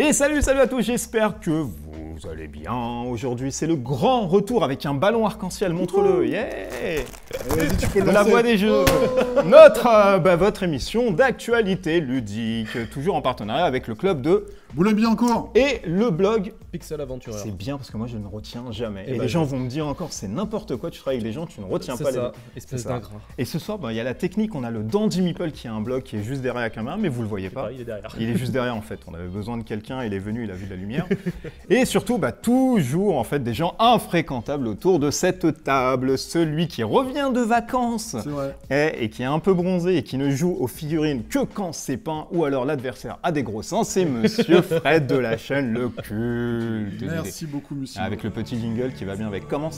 Et salut à tous, j'espère que vous allez bien. Aujourd'hui, c'est le grand retour avec un ballon arc-en-ciel, montre-le. Yeah. Vas-y, tu peux le La lancer. voix des jeux. Votre émission d'actualité ludique, toujours en partenariat avec le club de Boulogne-Billancourt. et le blog. Pixel Aventureur. C'est bien parce que moi je ne retiens jamais. Et ben, les gens vont me dire encore, c'est n'importe quoi, tu travailles avec des gens, tu ne retiens C'est pas ça, les... espèce C'est ça. d'ingrat. Et ce soir, il y a la technique, on a le Dandy Meeple qui est un blog qui est juste derrière la caméra, mais vous le voyez pas. Pareil, il est derrière. Il est juste derrière en fait, on avait besoin de quelqu'un, il est venu, il a vu de la lumière. Et surtout, toujours en fait des gens infréquentables autour de cette table. Celui qui revient de vacances C'est vrai. et qui est un peu bronzé et qui ne joue aux figurines que quand c'est peint ou alors l'adversaire a des gros seins, c'est Monsieur Fred de la chaîne Le Culte. Merci beaucoup, monsieur. Avec le petit jingle qui va bien avec. Comment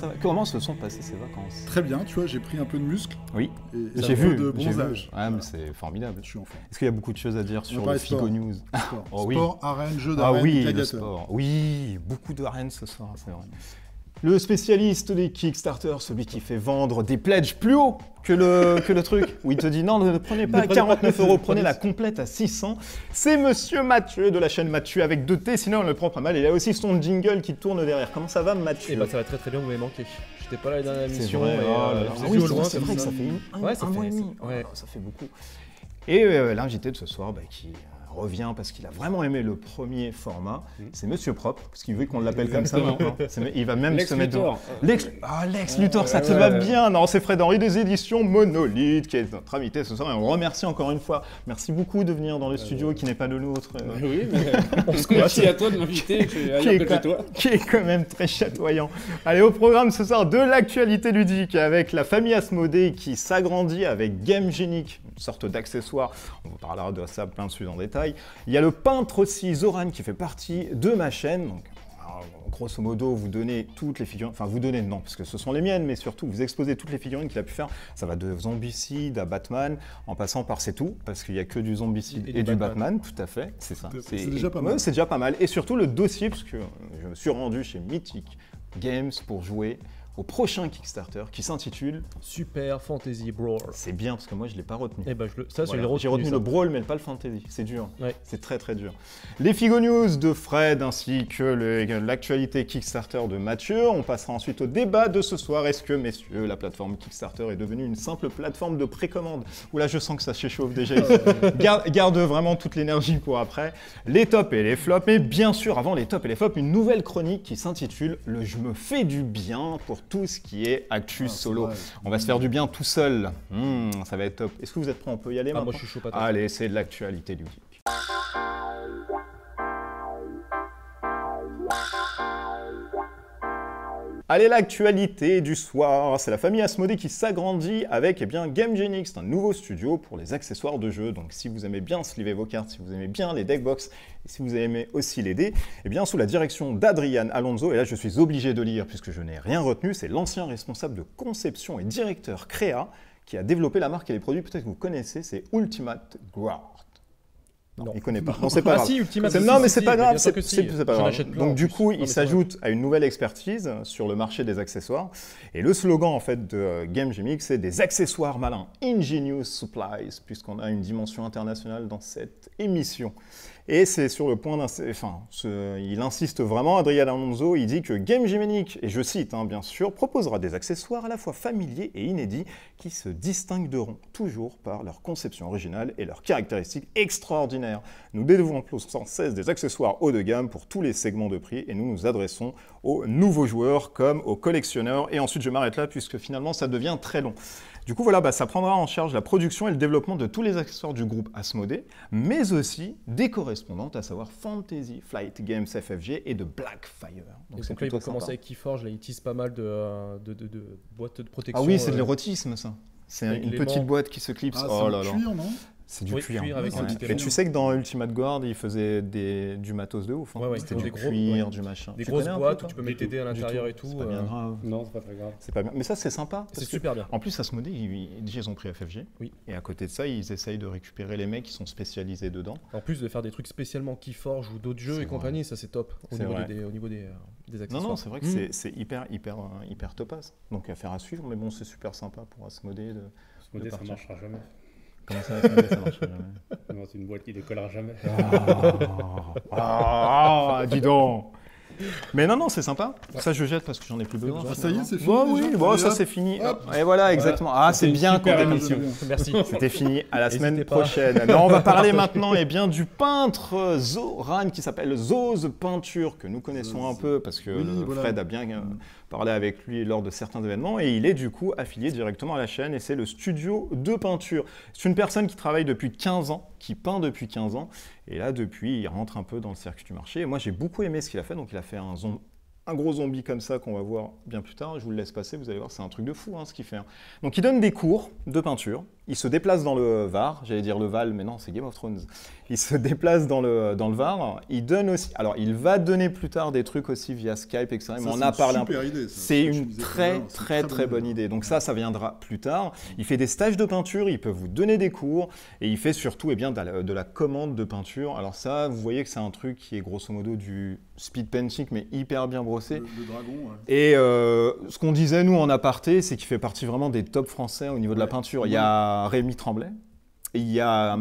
se sont passées ces vacances? Très bien, tu vois, j'ai pris un peu de muscle Oui, et j'ai un peu vu. de j'ai vu. bronzage. Ouais, mais c'est formidable. Je suis en forme. Est-ce qu'il y a beaucoup de choses à dire sur le parler Figo sport. News? Sport, Oh oui. sport, arène, jeu Ah d'arène, oui, le gladiateur. sport. Oui, beaucoup d'arènes ce soir, c'est vrai. Le spécialiste des Kickstarter, celui qui fait vendre des pledges plus haut que le truc, où il te dit non, ne prenez pas à 49 €, prenez la complète à 600. C'est Monsieur Mathieu de la chaîne Mathieu avec 2 T, sinon on le prend pas mal. Il a aussi son jingle qui tourne derrière. Comment ça va, Mathieu? Et bah ça va très bien, vous m'avez manqué. J'étais pas là la dernière C'est émission. vrai, et, ah je vous ai oui, vu au c'est loin vrai, c'est comme vrai que ça. ça fait Ouais, ça un mois fait- et demi. ouais. Oh, ça fait beaucoup. Et l'invité de ce soir, qui revient parce qu'il a vraiment aimé le premier format, c'est Monsieur Propre, parce qu'il veut qu'on l'appelle comme ça maintenant. Il va même se mettre Luthor. Lex Luthor, ça te va bien. Non, c'est Fred Henry des éditions Monolith qui est notre invité ce soir et on le remercie encore une fois. Merci beaucoup de venir dans le studio qui n'est pas le nôtre. Oui, mais merci à toi de m'inviter. Je suis ailleurs que chez toi. Qui est quand même très chatoyant. Allez, au programme ce soir de l'actualité ludique avec la famille Asmodée qui s'agrandit avec Game Genic, une sorte d'accessoire. On vous parlera de ça plein de sujets en détail. Il y a le peintre aussi, Zoran, qui fait partie de ma chaîne. Donc, alors, grosso modo, vous donnez toutes les figurines, enfin vous donnez, non, parce que ce sont les miennes, mais surtout vous exposez toutes les figurines qu'il a pu faire. Ça va de Zombicide à Batman, en passant par C'est tout, parce qu'il n'y a que du Zombicide et du Batman, tout à fait, c'est ça. C'est déjà pas mal. Ouais, c'est déjà pas mal. Et surtout le dossier, parce que je me suis rendu chez Mythic Games pour jouer au prochain Kickstarter qui s'intitule Super Fantasy Brawl. C'est bien, parce que moi je ne l'ai pas retenu. Et bah ça, Voilà. j'ai J'ai retenu ça. le Brawl, mais pas le Fantasy. C'est dur. Ouais. C'est très très dur. Les Figo News de Fred ainsi que l'actualité Kickstarter de Mathieu. On passera ensuite au débat de ce soir. Est-ce que, messieurs, la plateforme Kickstarter est devenue une simple plateforme de précommande? Oula, je sens que ça s'échauffe déjà ici. Garde vraiment toute l'énergie pour après. Les tops et les flops. Et bien sûr, avant les tops et les flops, une nouvelle chronique qui s'intitule le Je me fais du bien pour tout ce qui est actu solo. vrai. On va se faire du bien tout seul. Ça va être top. Est-ce que vous êtes prêts? On peut y aller maintenant? Moi je suis chaud patate. Allez, c'est de l'actualité ludique. Allez, l'actualité du soir, c'est la famille Asmodée qui s'agrandit avec Game Genic, c'est un nouveau studio pour les accessoires de jeu. Donc si vous aimez bien sliver vos cartes, si vous aimez bien les deckbox, et si vous aimez aussi les dés, sous la direction d'Adrian Alonso, et là je suis obligé de lire puisque je n'ai rien retenu, c'est l'ancien responsable de conception et directeur créa qui a développé la marque et les produits, peut-être que vous connaissez, c'est Ultimate Guard. Non, il connaît pas. Non, c'est pas grave. Si, Ultimate. Non, mais c'est pas grave. bien sûr que C'est si. pas J'en grave. achète plein, Donc en du plus. coup, Non, mais il c'est vrai. s'ajoute à une nouvelle expertise sur le marché des accessoires. Et le slogan en fait de Game Genic, c'est des accessoires malins, ingenious supplies, puisqu'on a une dimension internationale dans cette émission. Et c'est sur le point il insiste vraiment, Adrian Alonso, il dit que Game Genic, et je cite bien sûr, proposera des accessoires à la fois familiers et inédits qui se distingueront toujours par leur conception originale et leurs caractéristiques extraordinaires. Nous développons sans cesse des accessoires haut de gamme pour tous les segments de prix et nous nous adressons aux nouveaux joueurs comme aux collectionneurs. Et ensuite je m'arrête là puisque finalement ça devient très long. Du coup, voilà, ça prendra en charge la production et le développement de tous les accessoires du groupe Asmodée, mais aussi des correspondantes, à savoir Fantasy Flight Games FFG et de Blackfire. Donc là, ils vont commencer avec Keyforge, là ils tissent pas mal de boîtes de protection. Ah oui, c'est de l'érotisme ça. C'est avec une les petite aimants. boîte qui se clipse. Ah, Oh c'est là en là. cuir, non? C'est du Oui, cuir. cuir avec un petit Et aimant. tu sais que dans Ultimate Guard, ils faisaient du matos de ouf. Ouais, C'était ils font du des gros- cuir, ouais. du machin. Des Tu grosses connais un peu, boîtes où toi tu peux mettre tes dés à l'intérieur et tout. C'est pas bien grave. Non, c'est pas très grave. C'est pas bien. Mais ça, c'est sympa. C'est parce que, super bien. En plus, Asmodée, déjà, ils ont pris FFG. Oui. Et à côté de ça, ils essayent de récupérer les mecs qui sont spécialisés dedans. En plus de faire des trucs spécialement Keyforge ou d'autres jeux C'est et compagnie, ça c'est top au C'est niveau vrai. des Non, accessoires. non, c'est vrai que c'est hyper topaz. Donc, affaire à suivre. Mais bon, c'est super sympa pour Asmodée de Modé, ça partir. marchera jamais. Comment ça, FMV, ça marche jamais? Non, c'est une boîte qui décollera jamais. Dis donc. Mais non, c'est sympa. Ça, je jette parce que j'en ai plus besoin. Ah, ça y est, c'est fini. Bon, déjà. oui, bon, Et ça là, c'est fini. hop. Et voilà, exactement. Ah, c'est une bien super qu'on émission. Merci. C'était fini. À la semaine N'hésitez pas. prochaine. Non, on va parler maintenant bien, du peintre Zoran qui s'appelle Zoz Peinture, que nous connaissons un peu parce que Oui, voilà. Fred a bien parlé avec lui lors de certains événements. Et il est du coup affilié directement à la chaîne et c'est le studio de peinture. C'est une personne qui travaille depuis 15 ans, qui peint depuis 15 ans. Et là, depuis, il rentre un peu dans le circuit du marché. Et moi, j'ai beaucoup aimé ce qu'il a fait. Donc, il a fait un gros zombie comme ça qu'on va voir bien plus tard. Je vous le laisse passer, vous allez voir, c'est un truc de fou ce qu'il fait. Donc il donne des cours de peinture, il se déplace dans le Var, j'allais dire le Val, mais non, c'est Game of Thrones. Il se déplace dans le Var, il donne aussi, alors il va donner plus tard des trucs aussi via Skype, etc. Mais on a parlé un peu. C'est une très bonne idée. Donc ça viendra plus tard. Il fait des stages de peinture, il peut vous donner des cours et il fait surtout de la commande de peinture. Alors ça, vous voyez que c'est un truc qui est grosso modo du speed painting, mais hyper bien brossé. Le dragon, ouais. Et ce qu'on disait, nous, en aparté, c'est qu'il fait partie vraiment des top français au niveau de la peinture. Il y a Rémi Tremblay, il y a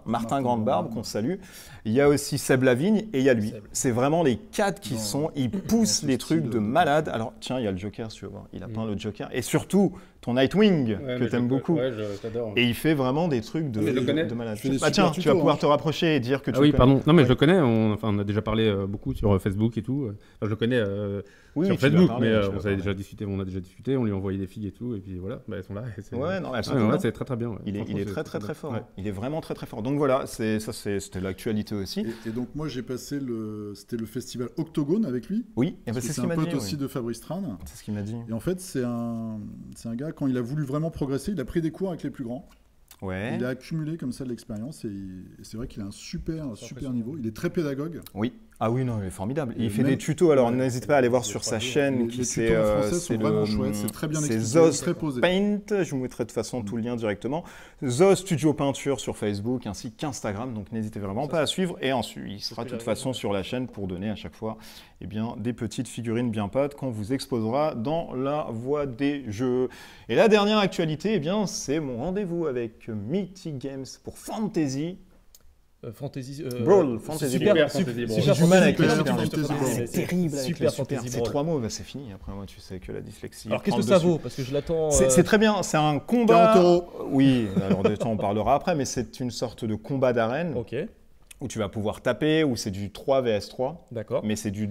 Martin Grande-Barbe, qu'on salue. Il y a aussi Seb Lavigne et il y a lui. C'est vraiment les quatre qui ils poussent les trucs de malade. Alors, tiens, il y a le Joker, si tu veux voir. Il a peint le Joker. Et surtout, ton Nightwing, que tu aimes beaucoup. Ouais, j'adore. Et il fait vraiment des trucs Mais je le connais. de malade. Bah Tiens, tu vas pouvoir te rapprocher et dire que tu Ah oui, le connais. pardon. Non, mais je le connais. On a déjà parlé beaucoup sur Facebook et tout. Enfin, je le connais Oui, sur tu lui as Facebook, parlé, mais tu lui as on a parlé. déjà discuté. On lui a envoyé des filles et tout. Et puis voilà, elles sont là. Ouais, non, elles sont Ouais, cool, hein. c'est très bien. Ouais. Il Franchement, est c'est très fort. bien. Il est vraiment très fort. Donc voilà, c'était l'actualité aussi. Et donc moi j'ai passé c'était le festival Octogone avec lui. Oui, et Parce que c'est ce c'est qu'il un m'a pote dit. aussi Oui. de Fabrice Tran. C'est ce qu'il m'a dit. Et en fait c'est un gars, quand il a voulu vraiment progresser, il a pris des cours avec les plus grands. Ouais. Il a accumulé comme ça de l'expérience et c'est vrai qu'il a un super niveau. Il est très pédagogue. Oui. Ah oui, non, il est formidable. Et Il fait même- des tutos, alors Ouais, n'hésitez pas à aller voir sur sa chaîne. Les tutos en français sont vraiment chouettes, c'est très bien C'est expliqué, Zoz très posé. Paint, je vous mettrai de toute façon tout le lien directement. Zoz Studio Peinture sur Facebook ainsi qu'Instagram, donc n'hésitez vraiment pas à suivre. Et ensuite, il sera de toute façon sur la chaîne pour donner à chaque fois des petites figurines bien pâtes qu'on vous exposera dans la voie des jeux. Et la dernière actualité, c'est mon rendez-vous avec Mythic Games pour Fantasy. Fantasy. Brawl, Fantasy Super, Brawl. super, Fantasy Brawl. super J'ai du mal avec Super les super. Fantasy Brawl. C'est terrible avec Super les super. Fantasy C'est Brawl. 3 mots, c'est fini. Après, moi, tu sais que la dyslexie. Alors qu'est-ce prend que le ça dessus. vaut? Parce que je l'attends. C'est très bien, c'est un combat. 40 €. Oui, alors de temps on parlera après, mais c'est une sorte de combat d'arène Ok, où tu vas pouvoir taper, où c'est du 3 vs 3, d'accord. mais c'est du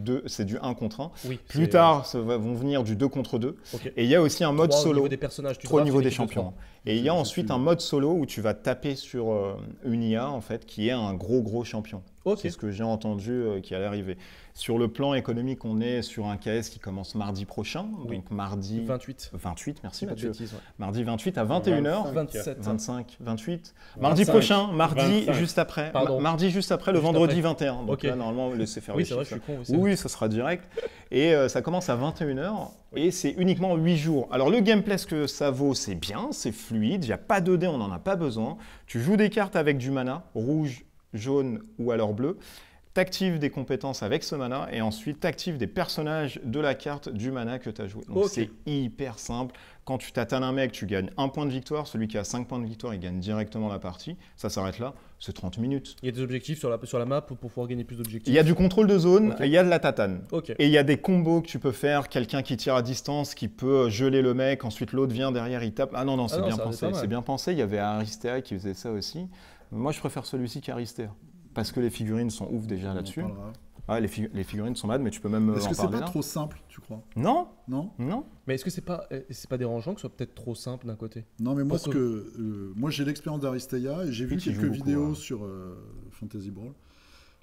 1 contre 1. Oui. Plus tard, vont venir du 2 contre 2. Ok. Et il y a aussi un mode Trois au solo, niveau des personnages, tu 3 au draftes niveau une des équipe de champions. trois. Et il y a C'est ensuite celui-là. un mode solo où tu vas taper sur une IA en fait, qui est un gros champion. Ok. C'est ce que j'ai entendu qui allait arriver. Sur le plan économique, on est sur un KS qui commence mardi prochain, Oui. donc mardi 28. 28, merci Pas de Mathieu. bêtises, ouais. Mardi 28 à 21h. 27. 25, 28. Mardi 25, prochain, mardi 25. juste après. Pardon. Mardi juste après, le Juste vendredi après. 21. Donc Ok. là, normalement, laissez faire Oui, les c'est vrai, je chiffres. suis con. Oui, Oui, ça sera direct. Et ça commence à 21h et c'est uniquement 8 jours. Alors le gameplay, ce que ça vaut, c'est bien, c'est fluide, il n'y a pas de dés, on n'en a pas besoin. Tu joues des cartes avec du mana, rouge, jaune ou alors bleu. T'actives des compétences avec ce mana et ensuite t'actives des personnages de la carte du mana que tu as joué. Donc Ok. c'est hyper simple. Quand tu t'attales un mec, tu gagnes 1 point de victoire. Celui qui a 5 points de victoire, il gagne directement la partie. Ça s'arrête là. C'est 30 minutes. Il y a des objectifs sur la map pour pouvoir gagner plus d'objectifs. Il y a du contrôle de zone, Ok. et il y a de la tatane. Ok. Et il y a des combos que tu peux faire. Quelqu'un qui tire à distance, qui peut geler le mec. Ensuite, l'autre vient derrière, il tape. Ah non, c'est non, bien ça, pensé. c'est pas mal. C'est bien pensé. Il y avait Aristea qui faisait ça aussi. Moi, je préfère celui-ci qu'Aristea. Parce que les figurines sont ouf déjà On en là-dessus. parlera. Ouais, les figurines sont mad, mais tu peux même Est-ce en que c'est parler pas là. trop simple, tu crois? Non, Non? non. Mais est-ce que c'est pas dérangeant que ce soit peut-être trop simple d'un côté? Non, mais moi, Pourquoi moi j'ai l'expérience d'Aristea et j'ai vu Oui, tu quelques joues beaucoup, vidéos ouais. sur Fantasy Brawl.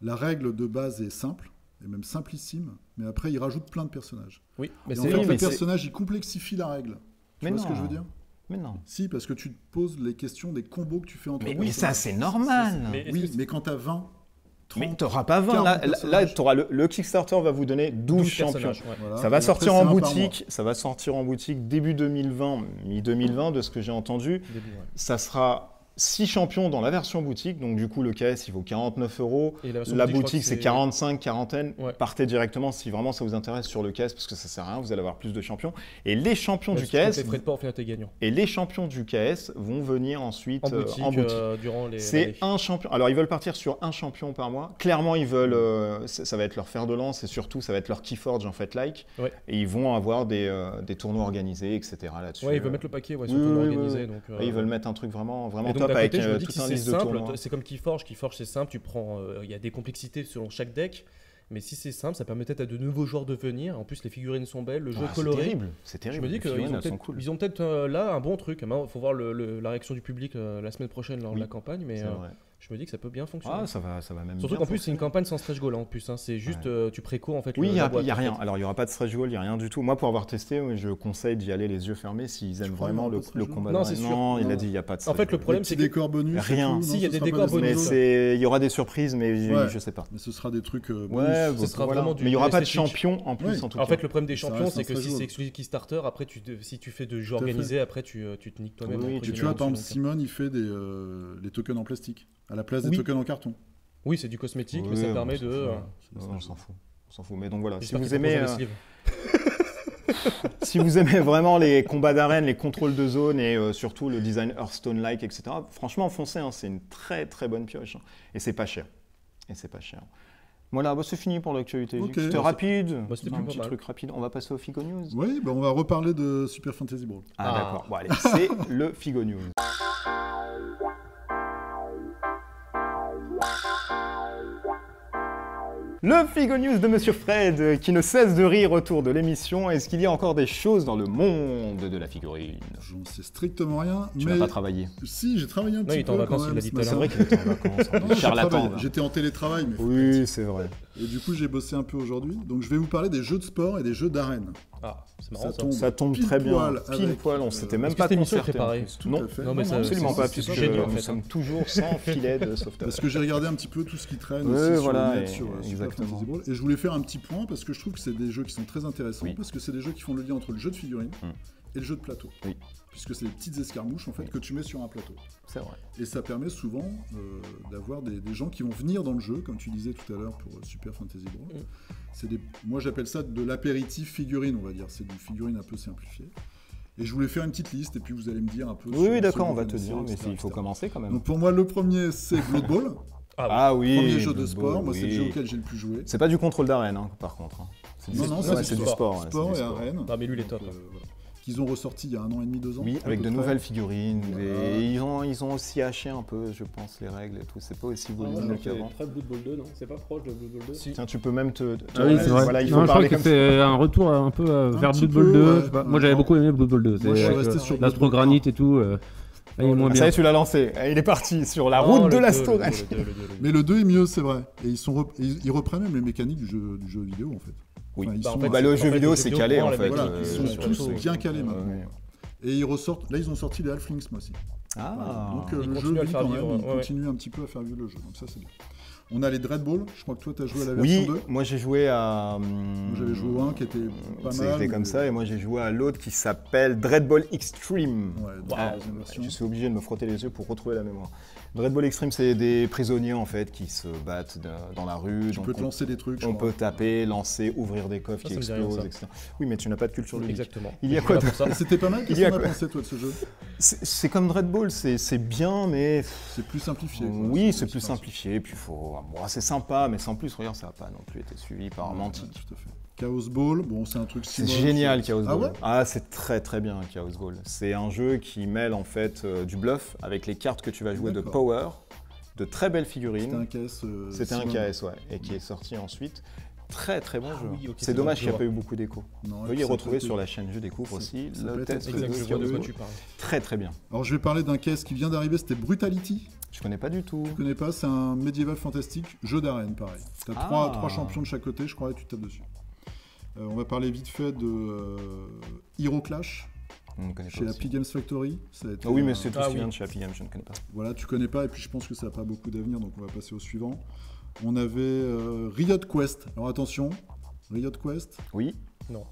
La règle de base est simple, et même simplissime, mais après, il rajoute plein de personnages. Oui, mais Et en c'est. fait, Oui, mais le c'est- personnage, il complexifie la règle. Tu Mais vois ce que non. je veux dire? Mais non. Si, parce que tu te poses les questions des combos que tu fais entre Mais personnages. ça, c'est normal. Oui, mais quand t'as 20, 30, Mais t'auras pas 20. 40 Là, personnages. t'auras le Kickstarter va vous donner 12 12 champions. personnages, ouais. voilà. Ça va Et sortir après, en c'est un par boutique. Ça va sortir en boutique début 2020, mi-2020 de ce que j'ai entendu. Début, ouais. Ça sera 6 champions dans la version boutique, donc du coup le KS il vaut 49 €. Et la version La boutique, je crois boutique que c'est 45, quarantaine. Ouais. Partez directement si vraiment ça vous intéresse sur le KS parce que ça sert à rien, vous allez avoir plus de champions. Et les champions du Parce que quand KS, t'es frais de port, au final, t'es gagnant. et les champions du KS vont venir ensuite En boutique, durant les. C'est l'année. un champion. Alors, ils veulent partir sur un champion par mois. Clairement, ils veulent. Ça va être leur fer de lance et surtout, ça va être leur Keyforge en fait, Ouais. Et ils vont avoir des tournois organisés, etc. là-dessus. Ouais, ils veulent mettre le paquet, ouais, sur oui, le tournoi oui, organisé. oui. Donc, Ouais, ils veulent mettre un truc vraiment, vraiment et donc, top d'un avec côté, je me dis toute que si une c'est liste de simple, tournois. c'est comme Keyforge. Keyforge, c'est simple, tu prends. Il y a des complexités selon chaque deck. Mais si c'est simple, ça permet peut-être à de nouveaux joueurs de venir. En plus, les figurines sont belles, le jeu est coloré. C'est Je terrible. me dis Les qu'ils figurines, ont elles sont peut-être cool. là un bon truc. Il faut voir la réaction du public la semaine prochaine lors de Oui, la campagne. Mais C'est vrai. je me dis que ça peut bien fonctionner. Ah, ça va même Surtout bien qu'en plus, c'est une fonctionner. campagne sans stretch goal. Hein, en plus, hein. C'est juste tu préco en fait. Oui, il n'y la a, boîte, y a en rien. fait. Alors, il n'y aura pas de stretch goal, il n'y a rien du tout. Moi, pour avoir testé, je conseille d'y aller les yeux fermés s'ils aiment crois vraiment qu'il y aura le pas de stretch goal combat. Non, d'arène. c'est sûr. Non, il a Non. dit il n'y a pas de En stretch fait, le goal. problème, Des c'est petits que décors bonus. Rien. et tout, Si, non, il y a ce des sera pas décors stretch bonus. goal. Il y aura des surprises, mais Ouais. je sais pas. Mais ce sera des trucs bonus. Ouais, ce sera vraiment du mais il n'y aura pas de esthétique. champion en plus, Oui. en tout En cas. fait, le problème des Ça champions, reste c'est un que stretch si goal. c'est exclusif Kickstarter, après, si tu fais de jeux Tout à fait. organisés, après, tu te niques toi-même. Oui, entre tu Et tu guillemets, vois, par exemple, là-dessus, Simone, il fait les tokens en plastique à la place des Oui. tokens en carton. donc. Oui, c'est du cosmétique, mais Oui, ça on permet s'en de. fout. On s'en fout. On s'en fout. Mais donc voilà, si J'espère vous qu'ils aimez, proposent un sleeve. si vous aimez vraiment les combats d'arène, les contrôles de zone et surtout le design Hearthstone-like, etc., franchement, foncez, hein, c'est une très très bonne pioche. Hein. Et c'est pas cher. Voilà, bah, c'est fini pour l'actualité. Ok. C'était rapide. Bah, c'était un plus pas petit mal. truc rapide. On va passer au Figo News. Oui, on va reparler de Super Fantasy Brawl. Ah, Ah. d'accord. Bon, allez, c'est le Figo News. Le Figo News de Monsieur Fred, qui ne cesse de rire autour de l'émission. Est-ce qu'il y a encore des choses dans le monde de la figurine? J'en sais strictement rien. Tu mais n'as pas travaillé. Si, j'ai travaillé un Non, petit il est peu. en vacances, quand il même, l'a dit ce tout à C'est matin. vrai qu'il était en vacances. Non, j'ai charlatan. travaillé. va. J'étais en télétravail, mais Oui, c'est vrai. et du coup j'ai bossé un peu aujourd'hui. Donc je vais vous parler des jeux de sport et des jeux d'arène. Ah, c'est marrant ça. Ça tombe pile très bien. poil Pile avec, poil, on s'était même est-ce que pas cette émission est concerté. préparée en plus. Tout Non, à fait. Non, mais ça- absolument c'est- pas, c'est puisque génial, en nous fait, sommes hein. toujours sans filet de sauvetage. Parce que j'ai regardé un petit peu tout ce qui traîne Oui, aussi sur voilà, le net, et- sur Super exactement. Fantasy Brawl. Et je voulais faire un petit point parce que je trouve que c'est des jeux qui sont très intéressants, Oui. parce que c'est des jeux qui font le lien entre le jeu de figurines et le jeu de plateau. Oui. Puisque c'est des petites escarmouches en fait que tu mets sur un plateau. C'est vrai. Et ça permet souvent d'avoir des gens qui vont venir dans le jeu, comme tu disais tout à l'heure pour Super Fantasy Brawl. Moi j'appelle ça de l'apéritif figurine, on va dire. C'est du figurine un peu simplifié. Et je voulais faire une petite liste et puis vous allez me dire un peu. Oui, sur d'accord, ceux on va que te vous dire, connaissez, mais etc., il faut etc. commencer quand même. Donc pour moi le premier c'est Blood Bowl, Ah oui, premier jeu de Blood sport. Bowl, Moi c'est le oui. jeu auquel j'ai le plus joué. C'est pas du contrôle d'arène, hein, par contre. hein. C'est Non, non, ouais, c'est du du sport. ouais, Sport c'est et du sport. arène. Ah, mais lui, il est top. Donc, voilà. Qu'ils ont ressorti il y a 1 an et demi, 2 ans. Oui, à avec peu de près. nouvelles figurines. Voilà. Et ils ont aussi haché un peu, je pense, les règles et tout. C'est pas aussi volumineux qu'avant. Très Blood Bowl 2, non? C'est pas proche de Blood Bowl 2? Si. Tiens, tu peux même te. Ah oui, c'est vrai. Voilà, il Non, faut je crois parler que comme ça. c'est un retour un peu vers petit Blood Bowl peu, 2. ouais. je sais pas. Moi, j'avais beaucoup aimé Blood Bowl 2. Moi, je suis avec, resté sur l'astrogranite et tout. Il est moins Ah, bien. ça y est, tu l'as lancé. Il est parti sur la Oh, route de le la deux, story. le deux. Mais le 2 est mieux, c'est vrai. Et ils reprennent même les mécaniques du jeu vidéo en fait. Oui. Enfin, ils Bah, en sont- fait, Bah, le en jeu fait, vidéo, le c'est jeu calé vidéo en prend fait. la Voilà, ils sont sur tous le bien calés maintenant. Ouais. Et ils ressortent. Là, ils ont sorti les Halflings, moi aussi. Ah, Voilà. Donc Ils le continuent jeu à le vit faire quand vivre, même, il ouais, ouais. continue un petit peu à faire vivre le jeu. Donc ça, c'est bien. On a les Dread Ball. Je crois que toi, tu as joué à la version oui, 2. moi j'ai joué à. Moi, j'avais joué au 1 qui était pas mal. C'était comme mais- ça, et moi j'ai joué à l'autre qui s'appelle Dread Ball Extreme. Ouais, Wow. la deuxième version. Je suis obligé de me frotter les yeux pour retrouver la mémoire. Dread Ball Extreme, c'est des prisonniers en fait qui se battent dans la rue. Tu donc peux te on- lancer des trucs. je On crois. peut taper, lancer, ouvrir des coffres Ça, qui ça me dit rien, explosent, ça. etc. Oui, mais tu n'as pas de culture ludique. Exactement. Il y a Je quoi suis là pour ça. Et c'était pas mal. Il Qu'est-ce y a qu'on a quoi pensé toi de ce jeu? C'est comme Dread Ball, c'est bien, mais C'est plus simplifié. quoi. oui, c'est plus simplifié. Puis c'est sympa, mais sans plus. Regarde, ça n'a pas non plus été suivi par Ouais, Mantic. tout à fait. Chaos Ball, bon, c'est un truc. C'est Simone, génial, Chaos Ah Ball. ouais Ah, c'est très très bien, Chaos Ball. C'est un jeu qui mêle en fait du bluff avec les cartes que tu vas jouer de D'accord. power, de très belles C'était figurines. un KS. C'était un Simone. KS, ouais, et qui est sorti ensuite. Très très bon jeu. oui, ok, c'est c'est dommage bon, qu'il n'y a je pas eu beaucoup d'écho. Non, Veuillez ça retrouver peut être- sur la chaîne Je Découvre ça- aussi ça le peut être test très Exact, de je vois Chaos de quoi Ball. tu parles. Très très bien. Alors je vais parler d'un KS qui vient d'arriver, c'était Brutality. Je connais pas du tout. Tu connais pas, c'est un médiéval fantastique, jeu d'arène pareil. T'as Ah. trois champions de chaque côté, je crois, et tu tapes dessus. On va parler vite fait de Hero Clash On ne connaît pas chez aussi. Happy Games Factory. Ça a été Ah oui, mais un- c'est tout Ah ce qui oui. vient de chez Happy Games, je ne connais pas. Voilà, tu connais pas, et puis je pense que ça n'a pas beaucoup d'avenir, donc on va passer au suivant. On avait Riot Quest. Alors attention, Riot Quest, Oui, non.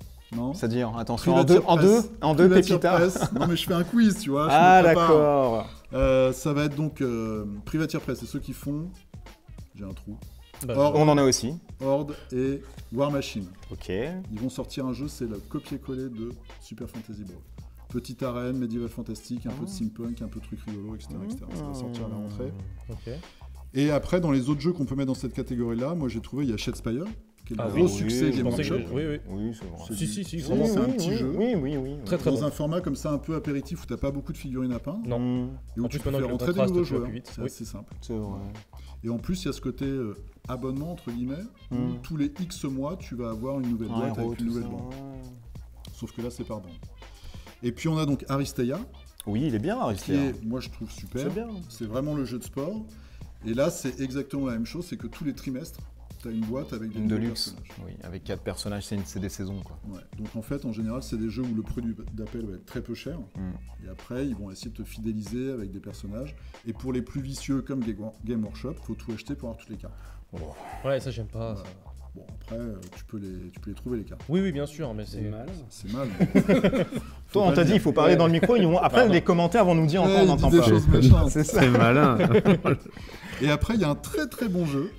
c'est-à-dire, attention, Privateer en deux, Press. en deux, Privateer Pépita. Press. Non mais je fais un quiz, tu vois. je Ah me prépare. d'accord. Ça va être donc Privateer Press, c'est ceux qui font. J'ai un trou. On en a aussi. Horde et War Machine. Ok. Ils vont sortir un jeu, c'est le copier-coller de Super Fantasy Brawl. Petite arène, médiéval fantastique, un peu de steampunk, un peu de trucs rigolos, etc., etc. Ça va sortir à la rentrée. Ok. Et après, dans les autres jeux qu'on peut mettre dans cette catégorie-là, moi j'ai trouvé, il y a Shadespire, qui est le gros succès je Game pensais Workshop. que... Oui. Oui, c'est vrai. Si, Vraiment, c'est un petit jeu. Oui. Très très Dans bon. un format comme ça, un peu apéritif, où t'as pas beaucoup de figurines à peindre. Non. Et où En tu plus, peux maintenant, faire avec le rentrer des contraste, nouveaux tu vas joueurs. plus vite. C'est Oui. assez simple. C'est vrai. Et en plus, il y a ce côté abonnement, entre guillemets, où tous les X mois, tu vas avoir une nouvelle boîte avec une nouvelle bande. Sauf que là, c'est par bande. Et puis, on a donc Aristeia, Oui, il est bien, qui Aristeia. est, moi, je trouve super. C'est bien. C'est vraiment le jeu de sport. Et là, c'est exactement la même chose, c'est que tous les trimestres, tu as une boîte avec des Une nouveaux Deluxe. personnages. Oui, avec 4 personnages, c'est des saisons, quoi. Ouais. Donc en fait, en général, c'est des jeux où le produit d'appel va être très peu cher. Et après, ils vont essayer de te fidéliser avec des personnages. Et pour les plus vicieux comme Game Workshop, faut tout acheter pour avoir toutes les cartes. Ouais, ça j'aime pas. Voilà. Bon, après, tu peux les trouver les cartes. Oui, bien sûr, mais C'est c'est... mal. C'est mal. Toi, on t'a dit, il faut parler dans le micro. Après, Pardon. les commentaires vont nous dire encore, Ouais, on il n'entend dit des pas. choses méchantes. C'est ça. C'est malin. Et après, il y a un très très bon jeu.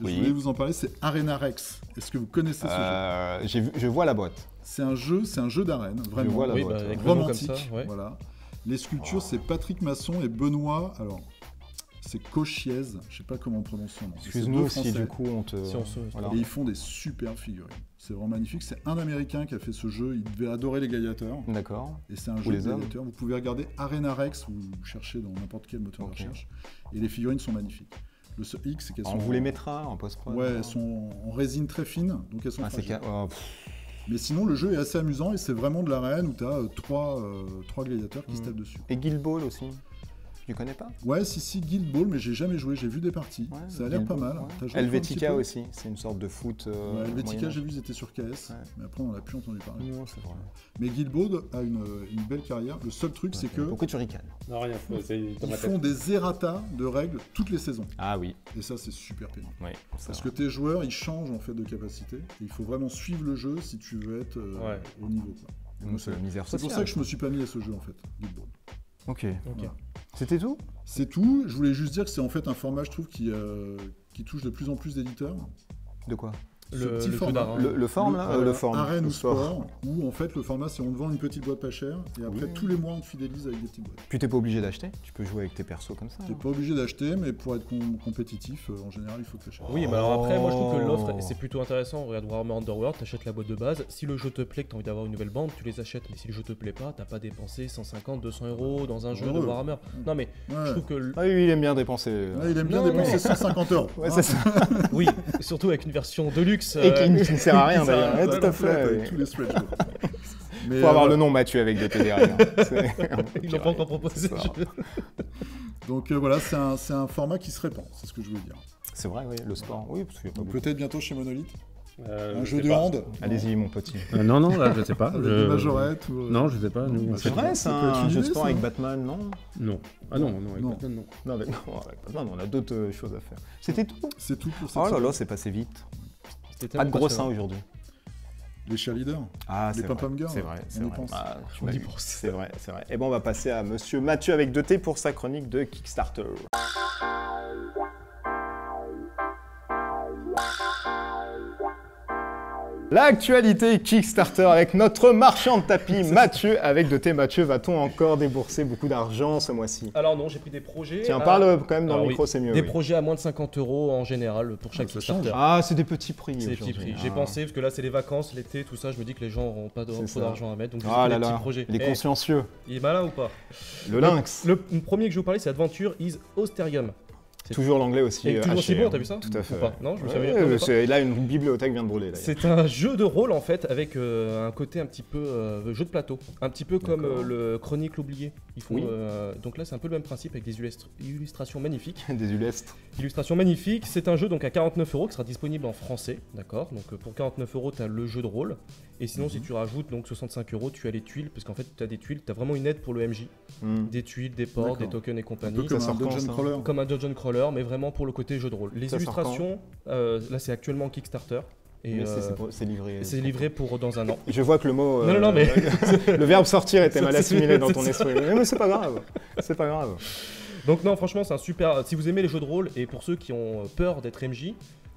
Oui. Je voulais vous en parler, c'est Arena Rex. Est-ce que vous connaissez ce jeu? Je vois la boîte. C'est un jeu d'arène, vraiment. Je vois la Oui, boîte. avec le nom comme Romantique. ça, ouais. Voilà. Les sculptures, c'est Patrick Masson et Benoît. Alors, c'est Cochiez. Je sais pas comment on prononce son nom. C'est Excuse-nous deux si Français. du coup on te. Si on se- Voilà. Et ils font des superbes figurines. C'est vraiment magnifique. C'est un Américain qui a fait ce jeu. Il devait adorer les gladiateurs. D'accord. Et c'est un Ou jeu de les hommes. gladiateurs. Vous pouvez regarder Arena Rex ou chercher dans n'importe quel moteur Ok. de recherche. Et les figurines sont magnifiques. Le seul X, c'est qu'elles On sont. vous les mettra en post-prod. Ouais, elles sont en résine très fine, donc elles sont Ah, c'est fragiles. pff, Mais sinon, le jeu est assez amusant et c'est vraiment de l'arène où tu as trois gladiateurs qui se tapent dessus. Et Guild Ball aussi. Tu connais pas? Ouais, si, Guild Ball, mais j'ai jamais joué, j'ai vu des parties. Ouais, Ça a l'air Guild pas Ball, mal. ouais. T'as joué toi un Helvetica petit peu aussi, c'est une sorte de foot. Ouais, Helvetica, moyen j'ai vu, ils étaient sur KS, Ouais. mais après on n'a plus entendu parler. Non, c'est vrai. Mais Guild Ball a une belle carrière. Le seul truc, c'est que Pourquoi tu ricanes? Non, rien, c'est dans ils ma tête. font des errata de règles toutes les saisons. Ah oui, Et ça, c'est super pénible. oui. Parce que tes joueurs, ils changent en fait de capacité. Et il faut vraiment suivre le jeu si tu veux être Ouais. au niveau. Quoi. Nous, c'est la misère C'est sociale. pour ça que je me suis pas mis à ce jeu en fait, Guild Ball. Ok. Ok. Voilà. C'était tout? C'est tout. Je voulais juste dire que c'est en fait un format, je trouve, qui touche de plus en plus d'éditeurs. De quoi? Ce petit Le jeu format. d'arène. Le forme là? Voilà, Le forme. Arène Le ou sport, où en fait le format c'est on te vend une petite boîte pas chère et après Oui. tous les mois on te fidélise avec des petites boîtes. Puis t'es pas obligé d'acheter, tu peux jouer avec tes persos comme ça. T'es pas obligé d'acheter, mais pour être compétitif, en général il faut que t'achètes. Oui, mais alors après, moi je trouve que l'offre, Oh. c'est plutôt intéressant. Regarde Warhammer Underworld, t'achètes la boîte de base. Si le jeu te plaît, que t'as envie d'avoir une nouvelle bande, tu les achètes. Mais si le jeu te plaît pas, t'as pas dépensé 150, 200 euros dans un jeu de Ouais. Warhammer. Non, mais Ouais. je trouve que. Ah oui, il aime bien dépenser. Ouais, il aime bien Non, dépenser non. 150 euros. Ouais, hein. c'est ça. Oui, surtout avec une version de luxe. Et qui ne sert à rien Ça, d'ailleurs. Ouais, ça, tout à en fait. avec oui. tous les stretch goals. Mais, Faut avoir voilà. le nom Mathieu avec des T derrière. C'est- Ils l'ont pas encore proposé. Ça. je- Donc voilà, c'est un format qui se répand, c'est ce que je voulais dire. C'est vrai, oui, le sport. Oui, parce qu'il y a pas Donc beaucoup. peut-être bientôt chez Monolith, un Je jeu sais de pas. hand. Allez-y, mon petit. Non, là, je sais pas. Avec Je- des majorettes ou, Non, je sais pas. nous, Bah, C'est vrai, c'est ça peut être un une jeu de idée, sport ça. avec Batman, non? Non. Ah non, avec Non. Batman, non. Non, avec Batman, on a d'autres choses à faire. C'était tout. C'est tout pour cette Oh là semaine. là, c'est passé vite. C'était Pas de tellement gros seins passionnant. aujourd'hui. Les cheerleaders. Ah, Les c'est vrai. pom-pom girls, C'est vrai, c'est on y vrai. pense. Ah, tu On m'as y eu. pense. C'est vrai, c'est vrai. Et bon, on va passer à Monsieur Mathieu avec 2T pour sa chronique de Kickstarter. L'actualité Kickstarter avec notre marchand de tapis Mathieu avec 2T. Mathieu, va-t-on encore débourser beaucoup d'argent ce mois-ci? Alors non, j'ai pris des projets. Tiens, à- parle quand même dans Alors le oui, micro, c'est mieux. Des oui. projets à moins de 50 euros en général pour chaque ça Kickstarter. Ah, c'est des petits prix. C'est des petits aujourd'hui. prix. J'ai Ah. pensé, parce que là c'est les vacances, l'été, tout ça, je me dis que les gens n'auront pas C'est trop ça. d'argent à mettre, donc j'ai Ah pris là des petits là, projets. les Eh, consciencieux. il est malin ou pas? Le lynx. Le premier que je vais vous parler, c'est Adventure is Austerium. C'est- Toujours l'anglais aussi. Et toujours haché, si bon, hein. t'as vu ça? Tout à fait. Ou pas Non, je me suis Ouais, amélioré, pas. là, une bibliothèque vient de brûler. D'ailleurs. C'est un jeu de rôle en fait avec un côté un petit peu jeu de plateau, un petit peu comme D'accord. le Chronicle oublié. Ils font Oui. donc là c'est un peu le même principe avec des illustrations magnifiques. Des ulestres. Illustrations magnifiques. C'est un jeu donc à 49 € qui sera disponible en français, d'accord. Donc pour 49 € tu as le jeu de rôle et sinon si tu rajoutes donc 65 €, tu as les tuiles parce qu'en fait tu as des tuiles, tu as vraiment une aide pour le MJ, des tuiles, des ports, D'accord. des tokens et Un compagnie. peu comme ça un sort quand, dungeon ça crawler. Comme un dungeon crawler, mais vraiment pour le côté jeu de rôle. Les Ça sort illustrations, là c'est actuellement en Kickstarter et Mais c'est livré. c'est livré pour dans un an. Je vois que le mot. Non, mais le verbe sortir était Ça, mal c'est- assimilé dans c'est ton ça. esprit. Mais c'est pas grave. C'est pas grave. Donc non, franchement, c'est un super... Si vous aimez les jeux de rôle, et pour ceux qui ont peur d'être MJ,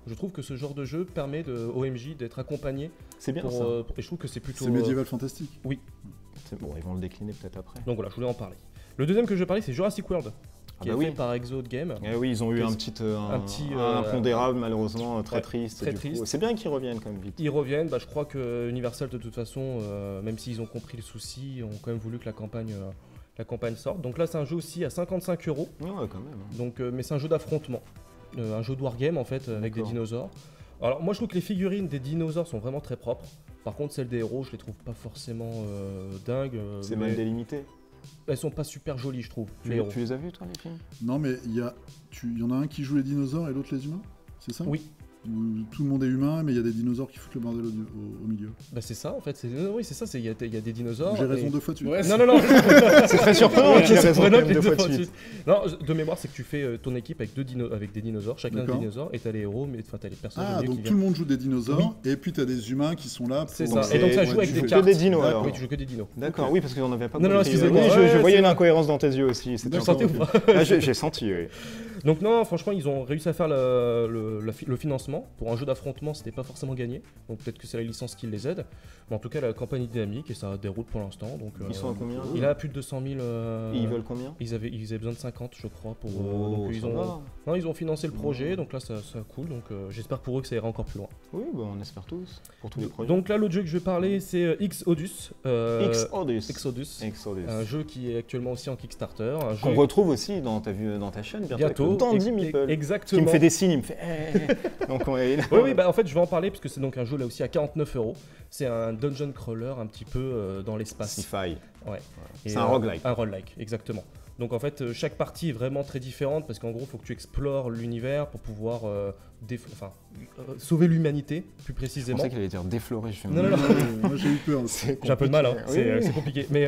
je trouve que ce genre de jeu permet aux MJ d'être accompagnés. C'est bien ça. Et je trouve que c'est plutôt... C'est médiéval fantastique. Bon, ils vont le décliner peut-être après. Donc voilà, je voulais en parler. Le deuxième que je vais parler, c'est Jurassic World, qui est fait par Exo Game. Eh oui, ils ont eu un impondérable, malheureusement, très triste. Très triste. C'est bien qu'ils reviennent quand même vite. Ils reviennent, je crois que Universal, de toute façon, même s'ils ont compris le souci, ont quand même voulu que la campagne sorte. Donc là, c'est un jeu aussi à 55 €. Ouais, quand même. Donc, mais c'est un jeu d'affrontement. Un jeu de wargame, en fait, avec des dinosaures. Alors, moi, je trouve que les figurines des dinosaures sont vraiment très propres. Par contre, celles des héros, je les trouve pas forcément dingues. C'est mal délimité. Elles sont pas super jolies, je trouve. Tu les as vues, toi, les films? Non, mais il y en a un qui joue les dinosaures et l'autre les humains, c'est ça? Oui. Où tout le monde est humain, mais il y a des dinosaures qui foutent le bordel au milieu. C'est ça, en fait. Oui, c'est ça. Il y a des dinosaures. J'ai raison 2 fois de suite. Ouais, non. C'est très surprenant qu'il ait raison quand même 2 fois de suite. Non, de mémoire, c'est que tu fais ton équipe avec des dinosaures, chacun des dinosaures, et t'as les héros, mais t'as les personnages. Ah, donc tout le monde joue des dinosaures, et puis t'as des humains qui sont là. C'est ça. Et donc ça joue avec des cartes. Que des dinos alors. Oui, tu joues que des dinos. D'accord, oui, parce qu'on n'avait pas compris. Non, excusez-moi. Je voyais une incohérence dans tes yeux aussi. Vous sentez ou pas? J'ai senti, oui. Donc non, franchement, ils ont réussi à faire le financement. Pour un jeu d'affrontement, c'était pas forcément gagné. Donc peut-être que c'est la licence qui les aide. Mais en tout cas, la campagne est dynamique et ça déroule pour l'instant. Donc ils sont à combien? Il a plus de 200 000. Et ils veulent combien? Ils avaient besoin de 50, je crois. Donc ils ont financé le projet. Donc là, ça cool. Donc j'espère pour eux que ça ira encore plus loin. Oui, on espère tous. Pour tous les projets. Donc là, l'autre jeu que je vais parler, c'est Exodus. Exodus. Un jeu qui est actuellement aussi en Kickstarter. Qu'on retrouve aussi dans ta chaîne bientôt. Dandy Meeple. Exactement. Qui me fait des signes, il me fait. Donc oui, en fait, je vais en parler parce que c'est donc un jeu là aussi à 49 €. C'est un dungeon crawler un petit peu dans l'espace. Sci-fi. Ouais. C'est un roguelike. Un roguelike, exactement. Donc en fait, chaque partie est vraiment très différente parce qu'en gros, il faut que tu explores l'univers pour pouvoir sauver l'humanité, plus précisément. Je pensais qu'il allait dire déflorer. Non. Moi j'ai eu peur. J'ai un peu de mal, hein. C'est compliqué. Mais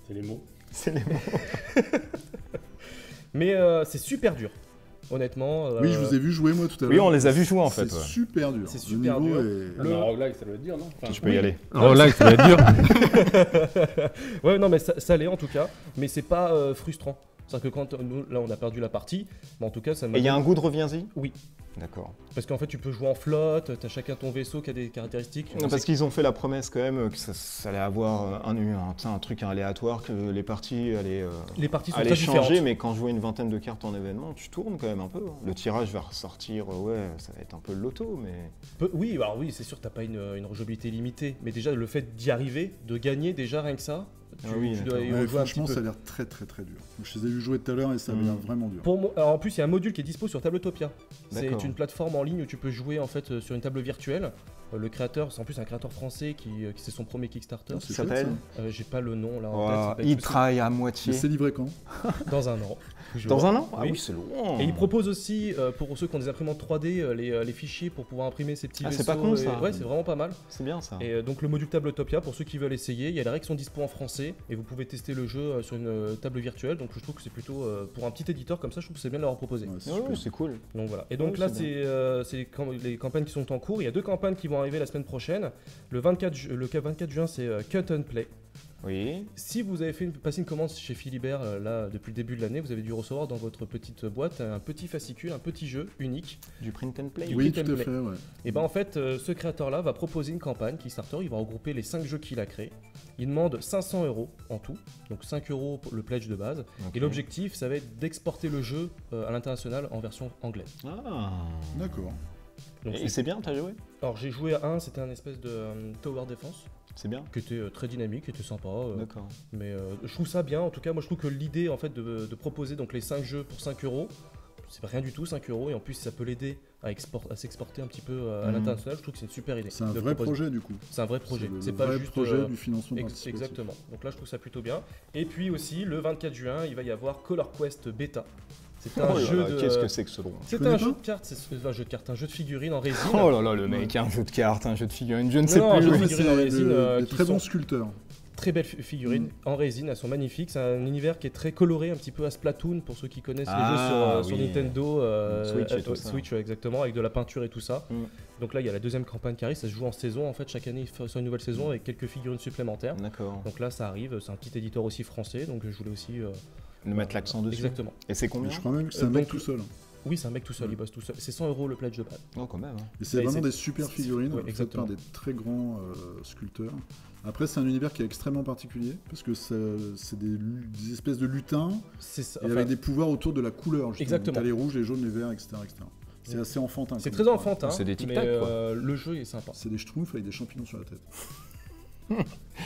c'est les mots. C'est les mots. Mais c'est super dur. Honnêtement. Oui, je vous ai vu jouer moi tout à l'heure. Oui, on les a vus jouer en fait. C'est super dur. C'est super dur. Le roguelike, ça doit être dur, non? Tu peux y aller. Un roguelike, ça va être dur. Ouais, non, mais ça l'est en tout cas. Mais c'est pas frustrant. C'est-à-dire que quand là on a perdu la partie, mais en tout cas ça m'a. Et il y a un goût de reviens-y? Oui. D'accord. Parce qu'en fait tu peux jouer en flotte, t'as chacun ton vaisseau qui a des caractéristiques. Non, parce qu'ils ont fait la promesse quand même que ça allait avoir un truc aléatoire, que les parties allaient très changer, différentes. mais quand je vois une vingtaine de cartes en événement, tu tournes quand même un peu. Le tirage va ressortir, ça va être un peu le loto, mais... Oui, alors oui, c'est sûr que t'as pas une rejouabilité limitée, mais déjà le fait d'y arriver, de gagner déjà rien que ça, tu dois y rejouer franchement, un petit peu. ça a l'air très très très dur. Je les ai vu jouer tout à l'heure et ça a l'air vraiment dur. Alors en plus, il y a un module qui est dispo sur Tabletopia. C'est D'accord. une plateforme en ligne où tu peux jouer en fait sur une table virtuelle. Le créateur, c'est en plus un créateur français qui c'est son premier Kickstarter. C'est Ça s'appelle J'ai pas le nom là en tête. Il travaille à moitié. Mais c'est livré quand? Dans un an. Dans un an? Ah Oui. oui, c'est loin. Et il propose aussi, pour ceux qui ont des imprimantes 3D, les fichiers pour pouvoir imprimer ces petits vaisseaux. C'est pas con ça. Ouais, c'est vraiment pas mal. C'est bien ça. Et donc le module Tabletopia, pour ceux qui veulent essayer, il y a les règles qui sont dispo en français et vous pouvez tester le jeu sur une table virtuelle. Donc je trouve que c'est plutôt, pour un petit éditeur comme ça, je trouve que c'est bien de leur proposer. Ouais, c'est Ouais, super. c'est cool. Donc voilà. Et donc Ouais, là, c'est c'est les campagnes qui sont en cours. Il y a 2 campagnes qui vont arriver la semaine prochaine. Le 24 juin, c'est Cut and Play. Oui. Si vous avez passé une commande chez Philibert là depuis le début de l'année, vous avez dû recevoir dans votre petite boîte un petit fascicule, un petit jeu unique. Du print and play. Oui, print tout and à play. fait, ouais. Et ben en fait, ce créateur-là va proposer une campagne Kickstarter. Il va regrouper les 5 jeux qu'il a créés. Il demande 500 € en tout, donc 5 € pour le pledge de base. Ok. Et l'objectif, ça va être d'exporter le jeu à l'international en version anglaise. Ah. D'accord. Donc, Et c'est bien, t'as joué? Alors j'ai joué à un, c'était un espèce de tower defense C'est bien. qui était très dynamique, qui était sympa. D'accord. Mais je trouve ça bien. En tout cas, moi je trouve que l'idée en fait de proposer donc les 5 jeux pour 5 €, c'est rien du tout 5 € et en plus ça peut l'aider à s'exporter un petit peu à l'international. Je trouve que c'est une super idée. C'est un de vrai proposer. projet du coup. C'est un vrai projet. C'est C'est le pas vrai juste projet du financement participatif. exactement. Donc là je trouve ça plutôt bien. Et puis aussi le 24 juin, il va y avoir Color Quest Beta. C'est un jeu de. Qu'est-ce que c'est que ce drôle? C'est connais un pas jeu de cartes, un jeu de figurines en résine. Oh là là, le mec, un jeu de cartes, un jeu de figurines, je ne sais Non, plus. un jeu de jouer. figurines en résine Des qui très sont bons sculpteurs. très belles figurines en résine, elles sont magnifiques. C'est un univers qui est très coloré, un petit peu à Splatoon pour ceux qui connaissent les jeux sur oui. Nintendo, Switch et tout ça. Switch exactement, avec de la peinture et tout ça. Mm. Donc là, il y a la deuxième campagne qui arrive, ça se joue en saison en fait. Chaque année, ils font une nouvelle saison avec quelques figurines supplémentaires. D'accord. Donc là, ça arrive. C'est un petit éditeur aussi français, donc je voulais aussi De mettre l'accent dessus. Exactement. Et c'est combien? Je crois même que c'est un mec donc, tout seul. Oui, c'est un mec tout seul, il bosse tout seul. C'est 100 € le pledge de base. Oh, quand même. Hein. Et c'est Ouais, vraiment c'est- des super figurines ouais, faites exactement. par des très grands sculpteurs. Après, c'est un univers qui est extrêmement particulier parce que c'est des espèces de lutins C'est ça. et Enfin, avec des pouvoirs autour de la couleur. Justement. Exactement. T'as les rouges, les jaunes, les verts, etc. C'est Ouais. assez enfantin. c'est comme très histoire. enfantin, C'est des mais tic-tac, quoi. le jeu est sympa. C'est des schtroumpfs avec des champignons sur la tête.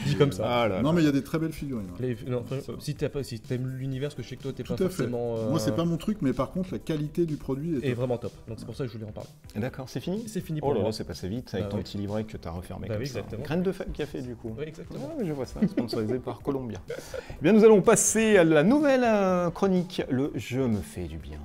Dit comme ça. Ah là Non, là. mais il y a des très belles figurines. Ouais. Non, si t'aimes l'univers, parce que je sais que toi t'es Tout pas à fait. forcément. Moi, c'est pas mon truc, mais par contre, la qualité du produit est est vraiment top. Donc c'est pour ça que je voulais en parler. D'accord, c'est fini? C'est fini Oh pour là moi. là, c'est passé vite avec Bah ton ouais. petit livret que tu as refermé Bah comme oui, ça. exactement. Graines de café du coup. Oui, exactement. Ah, mais je vois ça, sponsorisé par Columbia. Eh bien, nous allons passer à la nouvelle chronique, le « Je me fais du bien ».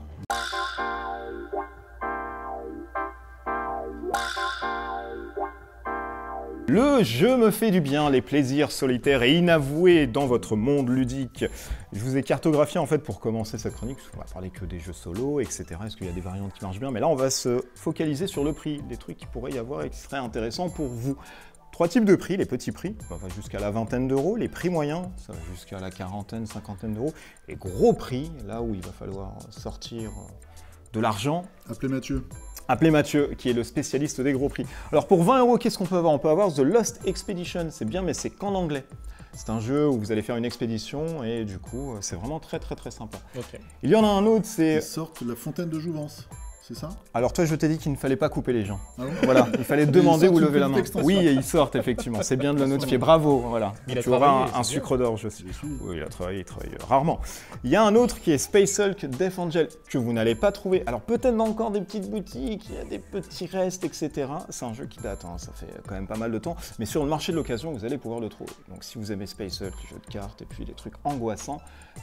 Le « Je me fais du bien », les plaisirs solitaires et inavoués dans votre monde ludique. Je vous ai cartographié en fait pour commencer cette chronique, parce qu'on va parler que des jeux solo, etc. Est-ce qu'il y a des variantes qui marchent bien? Mais là, on va se focaliser sur le prix, des trucs qui pourraient y avoir et qui seraient intéressants pour vous. 3 types de prix, les petits prix, ça va jusqu'à la vingtaine d'euros, les prix moyens, ça va jusqu'à la quarantaine, cinquantaine d'euros, et gros prix, là où il va falloir sortir de l'argent. Appelez Mathieu. Appelez Mathieu, qui est le spécialiste des gros prix. Alors pour 20 euros, qu'est-ce qu'on peut avoir? On peut avoir The Lost Expedition, c'est bien, mais c'est qu'en anglais. C'est un jeu où vous allez faire une expédition et du coup, c'est vraiment très très très sympa. Ok. Il y en a un autre, c'est... Ils sortent de la fontaine de Jouvence. C'est ça? Alors toi, je t'ai dit qu'il ne fallait pas couper les gens. Ah bon? Voilà, il fallait Mais demander ils ou sortent lever une la main. petite extension. Oui, et ils sortent effectivement. C'est bien de le notifier. Bravo, voilà. Il a Tu auras travaillé, un c'est sucre d'orge aussi. Je suis. Oui, il a travaillé rarement. Il y a un autre qui est Space Hulk Death Angel que vous n'allez pas trouver. Alors peut-être dans encore des petites boutiques, il y a des petits restes, etc. C'est un jeu qui date, hein, ça fait quand même pas mal de temps. Mais sur le marché de l'occasion, vous allez pouvoir le trouver. Donc si vous aimez Space Hulk, les jeux de cartes et puis les trucs angoissants,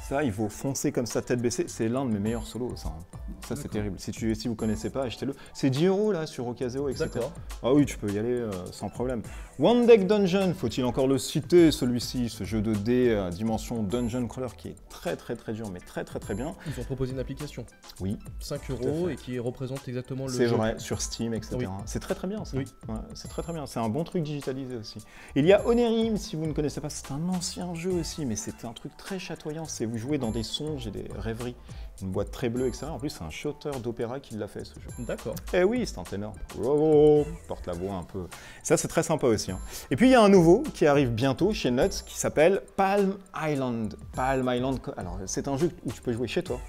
ça, il faut foncer comme ça, tête baissée. C'est l'un de mes meilleurs solos, ça. Hein. Ça, c'est D'accord. terrible. Si vous connaissez pas, achetez-le. C'est 10 € là sur Ocaseo, etc. D'accord. Ah oui, tu peux y aller sans problème. One Deck Dungeon, faut-il encore le citer celui-ci, ce jeu de dés dimension Dungeon Crawler qui est très très très dur mais très très très bien. Ils ont proposé une application, Oui, 5 à € fait. et qui représente exactement le c'est jeu. vrai, sur Steam, etc. Oui. C'est très très bien ça. Oui. Ouais, c'est très très bien, c'est un bon truc digitalisé aussi. Il y a Onerim, si vous ne connaissez pas, c'est un ancien jeu aussi, mais c'est un truc très chatoyant, c'est vous jouez dans des songes et des rêveries. Une boîte très bleue, etc. En plus, c'est un chanteur d'opéra qui l'a fait ce jeu. D'accord. Eh oui, c'est un ténor. Oh, porte la voix un peu. Ça, c'est très sympa aussi. Hein. Et puis, il y a un nouveau qui arrive bientôt chez Nuts qui s'appelle Palm Island. Palm Island, alors, c'est un jeu où tu peux jouer chez toi,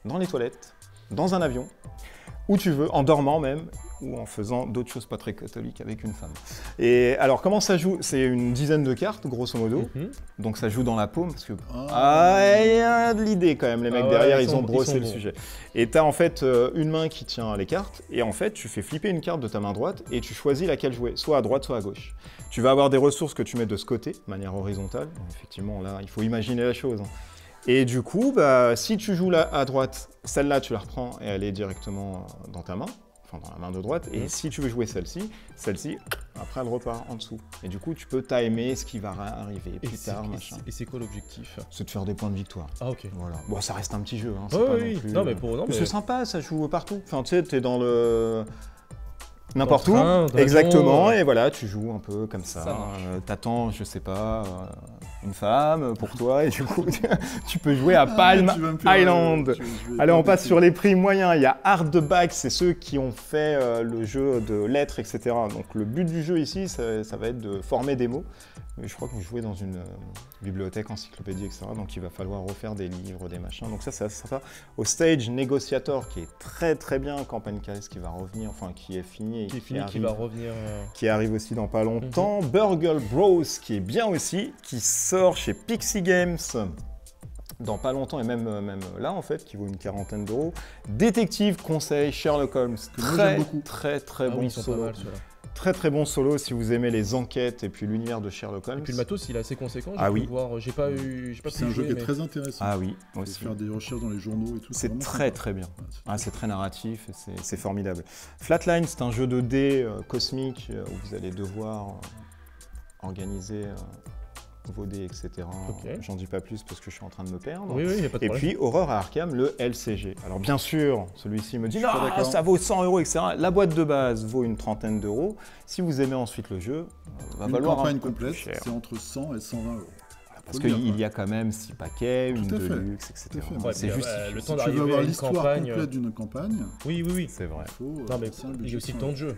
dans les toilettes, dans un avion, où tu veux, en dormant même, ou en faisant d'autres choses pas très catholiques avec une femme. Et alors, comment ça joue? C'est une dizaine de cartes, grosso modo. Mhm. Donc ça joue dans la paume, parce que... Ah. Ah, il y a de l'idée quand même, les mecs Ah ouais, derrière, ils ils sont- ont brossé ils sont le bons. sujet. Et t'as en fait une main qui tient les cartes, et en fait tu fais flipper une carte de ta main droite, et tu choisis laquelle jouer, soit à droite, soit à gauche. Tu vas avoir des ressources que tu mets de ce côté, de manière horizontale. Donc, effectivement, là, il faut imaginer la chose. Hein. Et du coup, bah, si tu joues là à droite, celle-là tu la reprends, et elle est directement dans ta main. Enfin, dans la main de droite, et si tu veux jouer celle-ci, après elle repart en dessous. Et du coup, tu peux timer ce qui va arriver Et plus tard, machin. c'est quoi l'objectif? C'est de faire des points de victoire. Ah ok. Voilà. Bon, ça reste un petit jeu, hein, c'est Ouais, pas oui, non plus... non mais pour... Non, Mais mais... c'est sympa, ça joue partout. Enfin, tu sais, t'es dans le... N'importe où. Dans le train, dans l'avion, Exactement, et voilà, tu joues un peu comme ça. Ça marche. T'attends, je sais pas, une femme pour toi, et du coup, tu peux jouer à Palm tu vas me faire, Island. je vais Allez, on faire passe des sur les prix moyens. Il y a Hardback, c'est ceux qui ont fait le jeu de lettres, etc. Donc le but du jeu ici, ça va être de former des mots. Mais je crois que vous jouez dans une bibliothèque, encyclopédie, etc. Donc il va falloir refaire des livres, des machins. Donc ça, c'est assez sympa. Au Stage Negotiator, qui est très très bien. Campagne KS qui va revenir, enfin qui est fini. Et Qui est fini, qui arrive, va revenir... qui arrive aussi dans pas longtemps. Burgle Bros, qui est bien aussi, qui sort chez Pixie Games dans pas longtemps, et même là en fait, qui vaut une quarantaine d'euros. Détective, conseil, Sherlock Holmes, Que moi, très j'aime beaucoup. très Ah bon oui, ils sont pas solo. mal ceux-là. Très très bon solo si vous aimez les enquêtes et puis l'univers de Sherlock Holmes. Et puis le matos, il est assez conséquent. Ah J'ai pu oui. voir, j'ai pas pu C'est un jeu jouer, qui est mais- très intéressant. Ah oui, Faut aussi. faire des recherches dans les journaux et tout. C'est vraiment très sympa. très bien. Ouais, c'est- Ah, c'est très narratif et c'est formidable. Flatline, c'est un jeu de dés cosmique où vous allez devoir organiser vos dés, etc. Ok. J'en dis pas plus parce que je suis en train de me perdre. Oui, oui, il n'y a pas de Et problème. puis, Horror à Arkham, le LCG. Alors bien sûr, celui-ci me dit Je suis pas non, d'accord. ça vaut 100 €, etc. La boîte de base vaut une trentaine d'euros. Si vous aimez ensuite le jeu, va Une valoir un campagne peu plus complète, cher. c'est entre 100 et 120 euros. La Parce Faut le dire, qu'il y a quand même 6 paquets, Tout une à fait. deluxe, etc. Tout à fait. Ouais, C'est puis, juste. le Si temps tu veux d'arriver avoir à une l'histoire campagne. complète d'une campagne, Oui. C'est vrai. il faut Non, mais c'est un il y budget a aussi le de temps de jeu.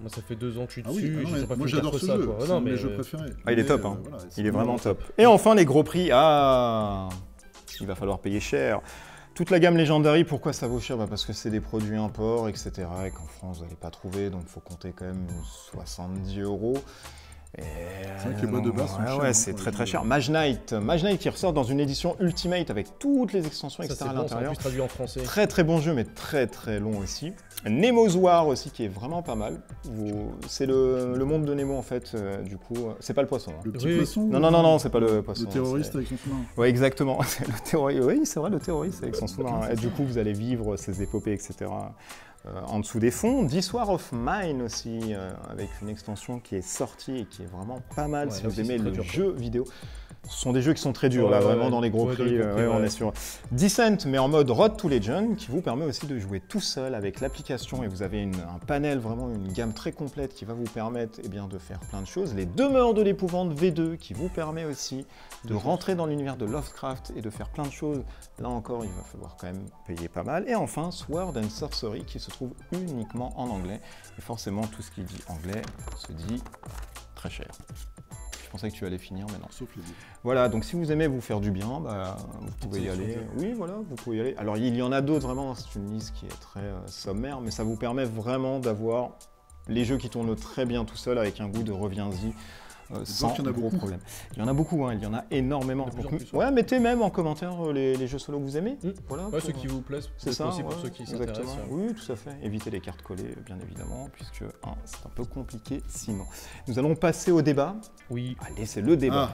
Moi, ça fait 2 ans que je suis Ah oui, dessus. ah non, j'ai mais pas moi pu j'adore faire ce ça, jeu, quoi. c'est Non, un de mes mais jeux préférés. Ah, il est Mais, top, hein. voilà, Il est vraiment top. Et enfin, les gros prix. Ah, il va falloir payer cher. Toute la gamme Legendary, pourquoi ça vaut cher? Parce que c'est des produits import, etc. Et qu'en France, vous n'allez pas trouver, donc il faut compter quand même 70 €. C'est vrai que les boîtes de base sont chères, Ouais, hein, c'est pour très les très jeux. cher. Mage Knight qui ressort dans une édition Ultimate avec toutes les extensions, ça, etc. c'est à bon, c'est en l'intérieur. plus traduit en français. Très très bon jeu, mais très très long aussi. Nemo's War aussi, qui est vraiment pas mal. C'est le monde de Nemo en fait, du coup. C'est pas le poisson. Hein. Le petit Oui. poisson. Non, c'est pas le poisson. Le terroriste c'est- avec son sous-marin. Ouais, exactement. C'est le terroriste. Oui, c'est vrai, le terroriste avec son sous-marin. Et du coup, vous allez vivre ces épopées, etc. En dessous des fonds. This War of Mine aussi, avec une extension qui est sortie et qui est vraiment pas mal Ouais, si là vous aussi, aimez c'est très le dur, jeu vidéo. Ce sont des jeux qui sont très durs, Ouais, là, ouais, vraiment ouais. dans les gros Ouais, dans prix. les gros prix, On ouais. est sur Descent, mais en mode Road to Legend, qui vous permet aussi de jouer tout seul avec l'application. Et vous avez un panel, vraiment une gamme très complète qui va vous permettre de faire plein de choses. Les Demeures de l'épouvante V2, qui vous permet aussi de rentrer dans l'univers de Lovecraft et de faire plein de choses. Là encore, il va falloir quand même payer pas mal. Et enfin, Sword and Sorcery, qui se trouve uniquement en anglais. Et forcément, tout ce qui dit anglais se dit très cher. Je pensais que tu allais finir, mais non. Sauf les livres. Voilà, donc si vous aimez vous faire du bien, vous pouvez y sélection aller. de jeux. Oui, voilà, vous pouvez y aller. Alors, il y en a d'autres, vraiment, c'est une liste qui est très sommaire, mais ça vous permet vraiment d'avoir les jeux qui tournent très bien tout seul avec un goût de reviens-y. Sans qu'il y en a gros beaucoup. problème. Il y en a beaucoup, hein, il y en a énormément. De plus en Donc, plus, ouais, mettez même en commentaire les jeux solo que vous aimez. Ouais, Voilà, pour- ceux qui vous plaisent, c'est ça, aussi pour ouais, ceux qui exactement. s'intéressent. Oui, tout à fait. Évitez les cartes collées, bien évidemment, puisque c'est un peu compliqué sinon. Nous allons passer au débat. Oui. Allez, c'est le débat.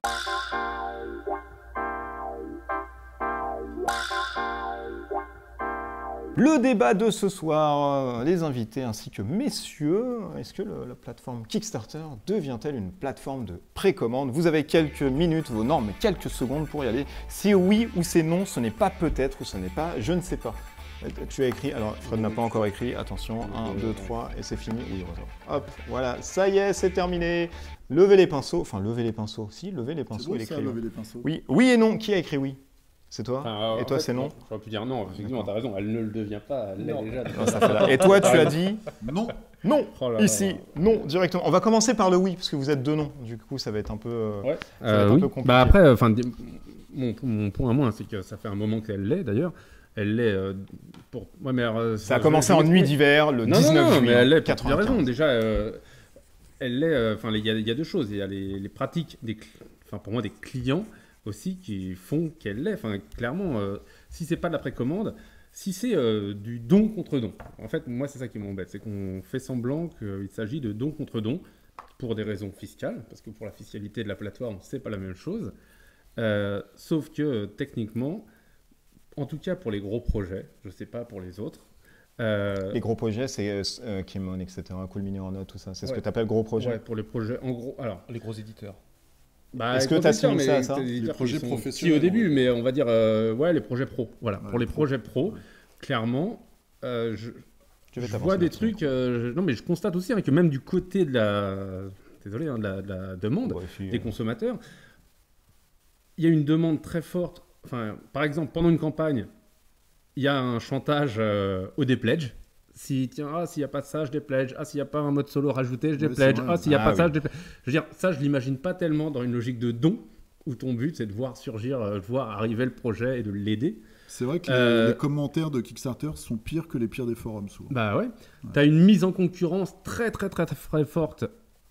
Le débat de ce soir, les invités ainsi que messieurs, est-ce que la plateforme Kickstarter devient-elle une plateforme de précommande? Vous avez quelques minutes, mais quelques secondes pour y aller. Si oui ou c'est non, ce n'est pas peut-être ou ce n'est pas je ne sais pas. Tu as écrit, alors Fred n'a pas encore écrit, attention, 1, 2, 3, et c'est fini. Oui, hop, voilà, ça y est, c'est terminé. Levez les pinceaux, si, levez les C'est pinceaux beau et ça, l'écrire. lever les pinceaux. Oui, oui et non, qui a écrit oui? C'est toi? Enfin, Et en toi, fait, c'est non? J'aurais pu dire non, effectivement, t'as raison, elle ne le devient pas, elle l'est Non. déjà. Non, ça fait là. Et toi, tu as dit Non. non, Oh là là. ici, non, directement. On va commencer par le oui, parce que vous êtes deux non. Du coup, ça va être un peu... Ouais. Ça va être un Oui. peu compliqué. Bah après, enfin, mon point à moi, c'est que ça fait un moment qu'elle l'est d'ailleurs. Elle l'est pour. Ouais, mais alors, Ça a commencé en nuit d'hiver, le 19 non, mais juillet elle l'est pour plusieurs 95. raisons. Déjà, elle l'est. Enfin, il y a deux choses. Il y a les pratiques enfin, pour moi, des clients aussi qui font qu'elle l'est. Enfin, clairement, si c'est pas de la précommande, si c'est du don contre don. En fait, moi, c'est ça qui m'embête, c'est qu'on fait semblant qu'il s'agit de don contre don pour des raisons fiscales, parce que pour la fiscalité de la plateforme, c'est pas la même chose. Sauf que techniquement, en tout cas pour les gros projets, je sais pas pour les autres. Les gros projets, c'est Kimon, etc., Cool Mini or Not, tout ça. C'est ce Ouais. que tu appelles gros projets. Ouais, pour les projets, en gros, alors. Les gros éditeurs. Bah, Est-ce que gros t'as éditeurs, assimilé mais ça à ça des éditeurs Les projets qui sont professionnels, petits au début, ouais. mais on va dire, ouais, les projets pro. Voilà, Ouais, pour les pro. projets pro, Ouais. clairement, je Je vais je t'avancer vois des là-dessus. trucs. Non, mais je constate aussi hein, que même du côté de la. Désolé, hein, de la demande, Ouais, si, des consommateurs, il y a une demande très forte. Enfin, par exemple, pendant une campagne, il y a un chantage au dépledge. S'il n'y a pas de ça, je dépledge. Ah, s'il n'y a pas un mode solo rajouté, je Ouais, dépledge. c'est vrai. Ah, s'il n'y a Ah, pas ça, oui. je dépledge. Je veux dire, ça, je l'imagine pas tellement dans une logique de don, où ton but, c'est de voir surgir, voir arriver le projet et de l'aider. C'est vrai que les commentaires de Kickstarter sont pires que les pires des forums, souvent. Bah ouais. Tu as une mise en concurrence très, très, très, très forte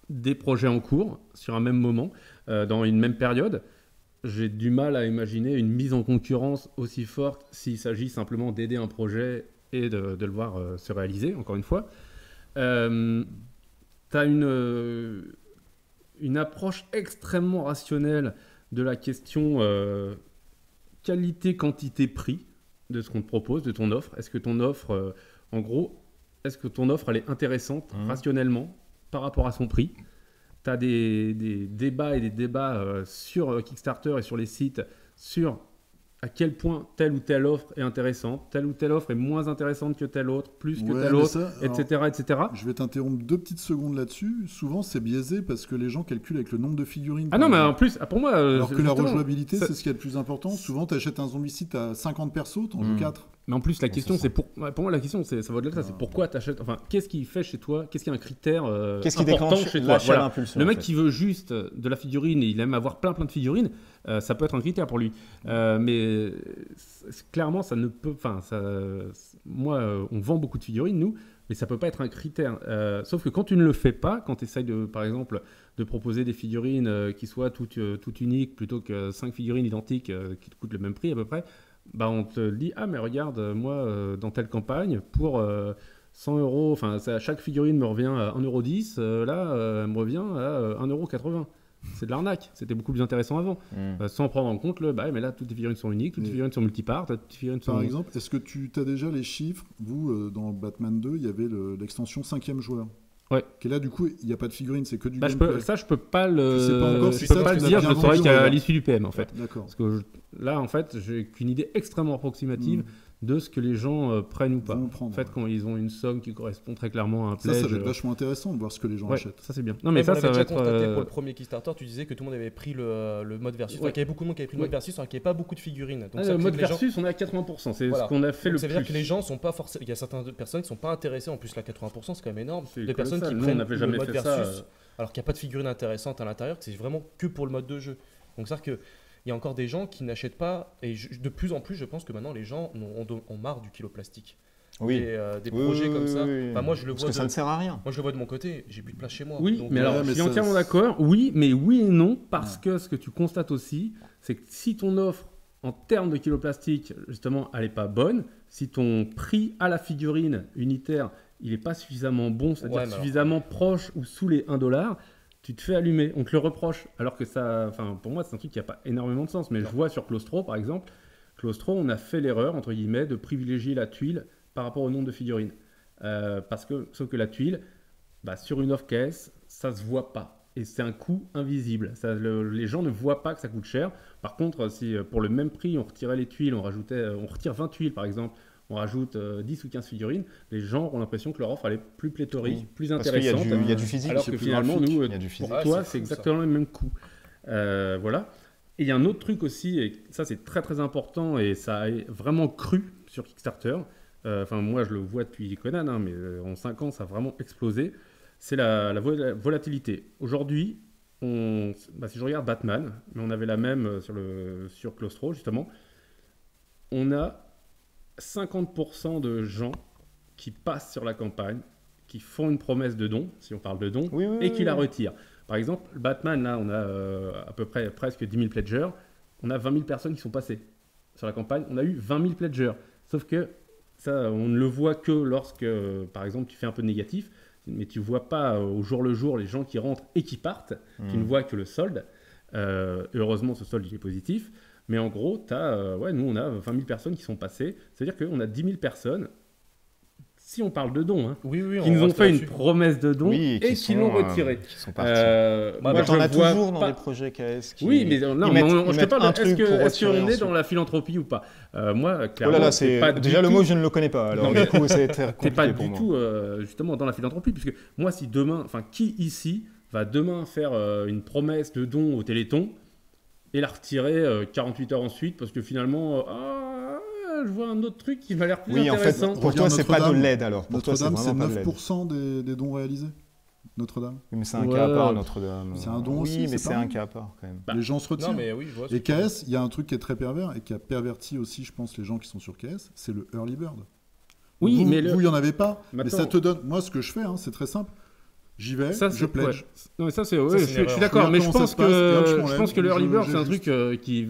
des projets en cours sur un même moment, dans une même période. J'ai du mal à imaginer une mise en concurrence aussi forte s'il s'agit simplement d'aider un projet et de le voir se réaliser, encore une fois. Tu as une approche extrêmement rationnelle de la question qualité, quantité, prix de ce qu'on te propose, de ton offre. Est-ce que ton offre, en gros, est-ce que ton offre elle est intéressante rationnellement par rapport à son prix? Tu as des débats et des débats sur Kickstarter et sur les sites sur à quel point telle ou telle offre est intéressante, telle ou telle offre est moins intéressante que telle autre, plus que Ouais, telle mais autre, ça, etc., etc. Je vais t'interrompre 2 petites secondes là-dessus. Souvent, c'est biaisé parce que les gens calculent avec le nombre de figurines. Ah non, mais par en exemple. plus, pour moi... Alors que la justement, rejouabilité, ça- c'est ce qui est le plus important. Souvent, tu achètes un zombicide, tu as 50 persos, tu en joues 4. Mais en plus, la question, c'est c'est pour moi, la question, ça va au-delà de ça. C'est pourquoi tu achètes. Enfin, qu'est-ce qui fait chez toi? Qu'est-ce qui est un critère Qu'est-ce qui important déclenche chez toi? l'achat Voilà. d'impulsion, Le en mec fait. qui veut juste de la figurine et il aime avoir plein de figurines, ça peut être un critère pour lui. Mais clairement, ça ne peut. Enfin, moi, on vend beaucoup de figurines, nous, mais ça peut pas être un critère. Sauf que quand tu ne le fais pas, quand tu essayes de, par exemple, de proposer des figurines qui soient toutes uniques plutôt que 5 figurines identiques qui te coûtent le même prix à peu près. Bah on te dit ah mais regarde moi dans telle campagne pour 100 euros, enfin chaque figurine me revient à 1,10 €, là elle me revient à 1,80 €. C'est de l'arnaque, c'était beaucoup plus intéressant avant. Sans prendre en compte mais là toutes les figurines sont uniques, toutes les figurines sont multiparts, toutes les figurines sont... Par exemple, est-ce que tu as déjà les chiffres? Vous, dans Batman 2, il y avait l'extension 5e joueur. Ouais. Qui est là, du coup, il n'y a pas de figurines, c'est que du je gameplay. peux pas le, Tu sais pas encore si je peux ça, pas tu le l'as dire, bien je le saurais vendu, qu'à on va l'issue du PM en fait. D'accord. Parce que là en fait j'ai qu'une idée extrêmement approximative de ce que les gens prennent ou pas. Vont prendre, En fait ouais. quand ils ont une somme qui correspond très clairement à un Ça pledge, va être vachement intéressant de voir ce que les gens ouais, achètent. ça c'est bien. Non mais ça on avait va déjà être constaté pour le premier Kickstarter, tu disais que tout le monde avait pris le mode versus. Enfin, Ouais. qu'il y avait beaucoup de monde qui avait pris le mode Ouais. versus, alors qu'il n'y avait pas beaucoup de figurines. Donc Ah, ça le fait mode que les gens- versus, on est à 80%. C'est Voilà. ce qu'on a fait Donc le ça veut plus. dire que les gens sont pas forcément. Il y a certaines personnes qui sont pas intéressées. En plus, là, 80%, c'est quand même énorme. C'est Des personnes qui colossal. Nous, on prennent n'avait le jamais mode fait ça, versus, alors qu'il n'y a pas de figurines intéressantes à l'intérieur. Que c'est vraiment que pour le mode de jeu. Donc c'est-à-dire que il y a encore des gens qui n'achètent pas. Et de plus en plus, je pense que maintenant, les gens ont marre du kilo plastique. Oui. Des Oui, projets oui, comme oui, ça. oui. Enfin, moi, je le Parce vois. que ça ne sert à rien. Moi, je le vois de mon côté. J'ai plus de place chez moi. Oui, Donc, mais alors ouais, je mais suis ça, entièrement c'est- d'accord. Oui, mais oui et non, parce que ce que tu constates aussi, c'est que si ton offre en termes de kilo plastique, justement, elle n'est pas bonne, si ton prix à la figurine unitaire, il n'est pas suffisamment bon, c'est-à-dire Ouais, mais alors- suffisamment proche ou sous les 1 $, tu te fais allumer, on te le reproche. Alors que ça, enfin, pour moi, c'est un truc qui n'a pas énormément de sens. Mais je vois sur Claustro, par exemple, Claustro, on a fait l'erreur, entre guillemets, de privilégier la tuile par rapport au nombre de figurines. Sauf que la tuile, sur une offre caisse, ça se voit pas. Et c'est un coût invisible. Les gens ne voient pas que ça coûte cher. Par contre, si pour le même prix, on retirait les tuiles, on retire 20 tuiles par exemple, on rajoute 10 ou 15 figurines, les gens ont l'impression que leur offre elle est plus pléthorique, Oui. plus Parce qu'il y a intéressante. il y a du physique. Alors c'est que plus finalement, graphique. nous, Il y a du physique. pour Ah, toi, c'est c'est fou, ça. exactement le même coût. Voilà. Et il y a un autre truc aussi, et ça c'est très très important, et ça a vraiment cru sur Kickstarter. Enfin, moi je le vois depuis Conan, hein, mais en 5 ans ça a vraiment explosé. C'est la volatilité. Aujourd'hui, si je regarde Batman, mais on avait la même sur Claustro justement, on a 50% de gens qui passent sur la campagne, qui font une promesse de don, si on parle de don, Oui, oui, et oui, qui la oui. retirent. Par exemple, Batman, là, on a à peu près presque 10 000 pledgers. On a 20 000 personnes qui sont passées sur la campagne. On a eu 20 000 pledgers. Sauf que ça, on ne le voit que lorsque, par exemple, tu fais un peu de négatif, mais tu ne vois pas au jour le jour les gens qui rentrent et qui partent. Tu ne vois que le solde. Heureusement, ce solde, il est positif. Mais en gros, nous, on a 20 000 personnes qui sont passées. C'est-à-dire qu'on a 10 000 personnes, si on parle de dons, hein, Oui, qui nous ont reste fait une là-dessus. promesse de don Oui, et qui l'ont retiré. Qui sont partis. Moi, Mais je t'en as vois toujours dans pas- les projets KS. Oui, mais non, ils mettent- je ils te mettent parle un est-ce truc pour qu'on retirer est ensuite. dans la philanthropie ou pas Moi, Oh clairement, là là, t'es pas du déjà le tout- mot je ne le connais pas. Alors Non, mais du coup c'est très T'es pas compliqué du pour moi. tout justement dans la philanthropie, puisque moi, si demain, enfin, qui ici va demain faire une promesse de don au Téléthon et la retirer 48 heures ensuite, parce que finalement, je vois un autre truc qui m'a l'air plus Oui, en fait, intéressant. pour toi, c'est pas de Notre-Dame. l'aide alors. Pour toi, c'est Notre-Dame, c'est vraiment pas de l'aide. 9% des dons réalisés. Notre-Dame. Oui, mais c'est un Ouais. cas à part, Notre-Dame. C'est un don oui, aussi, mais c'est c'est pas un mal. cas à part quand même. Bah, Les gens se retirent. Non, mais oui, je vois. Et KS, il y a un truc qui est très pervers et qui a perverti aussi, je pense, les gens qui sont sur KS, c'est le early bird. Oui, vous, mais vous, il n'y en avait pas. Mais Mais ça attends. te donne. Moi, ce que je fais, hein, c'est très simple. J'y vais, Ça, je c'est pledge. ouais. Non, mais ça, c'est. Ça, Ouais, c'est je une suis erreur. d'accord, mais je Comment ça pense se passe, et hop, je que m'enlève. je pense que le early bird, c'est un J'ajuste. truc qui.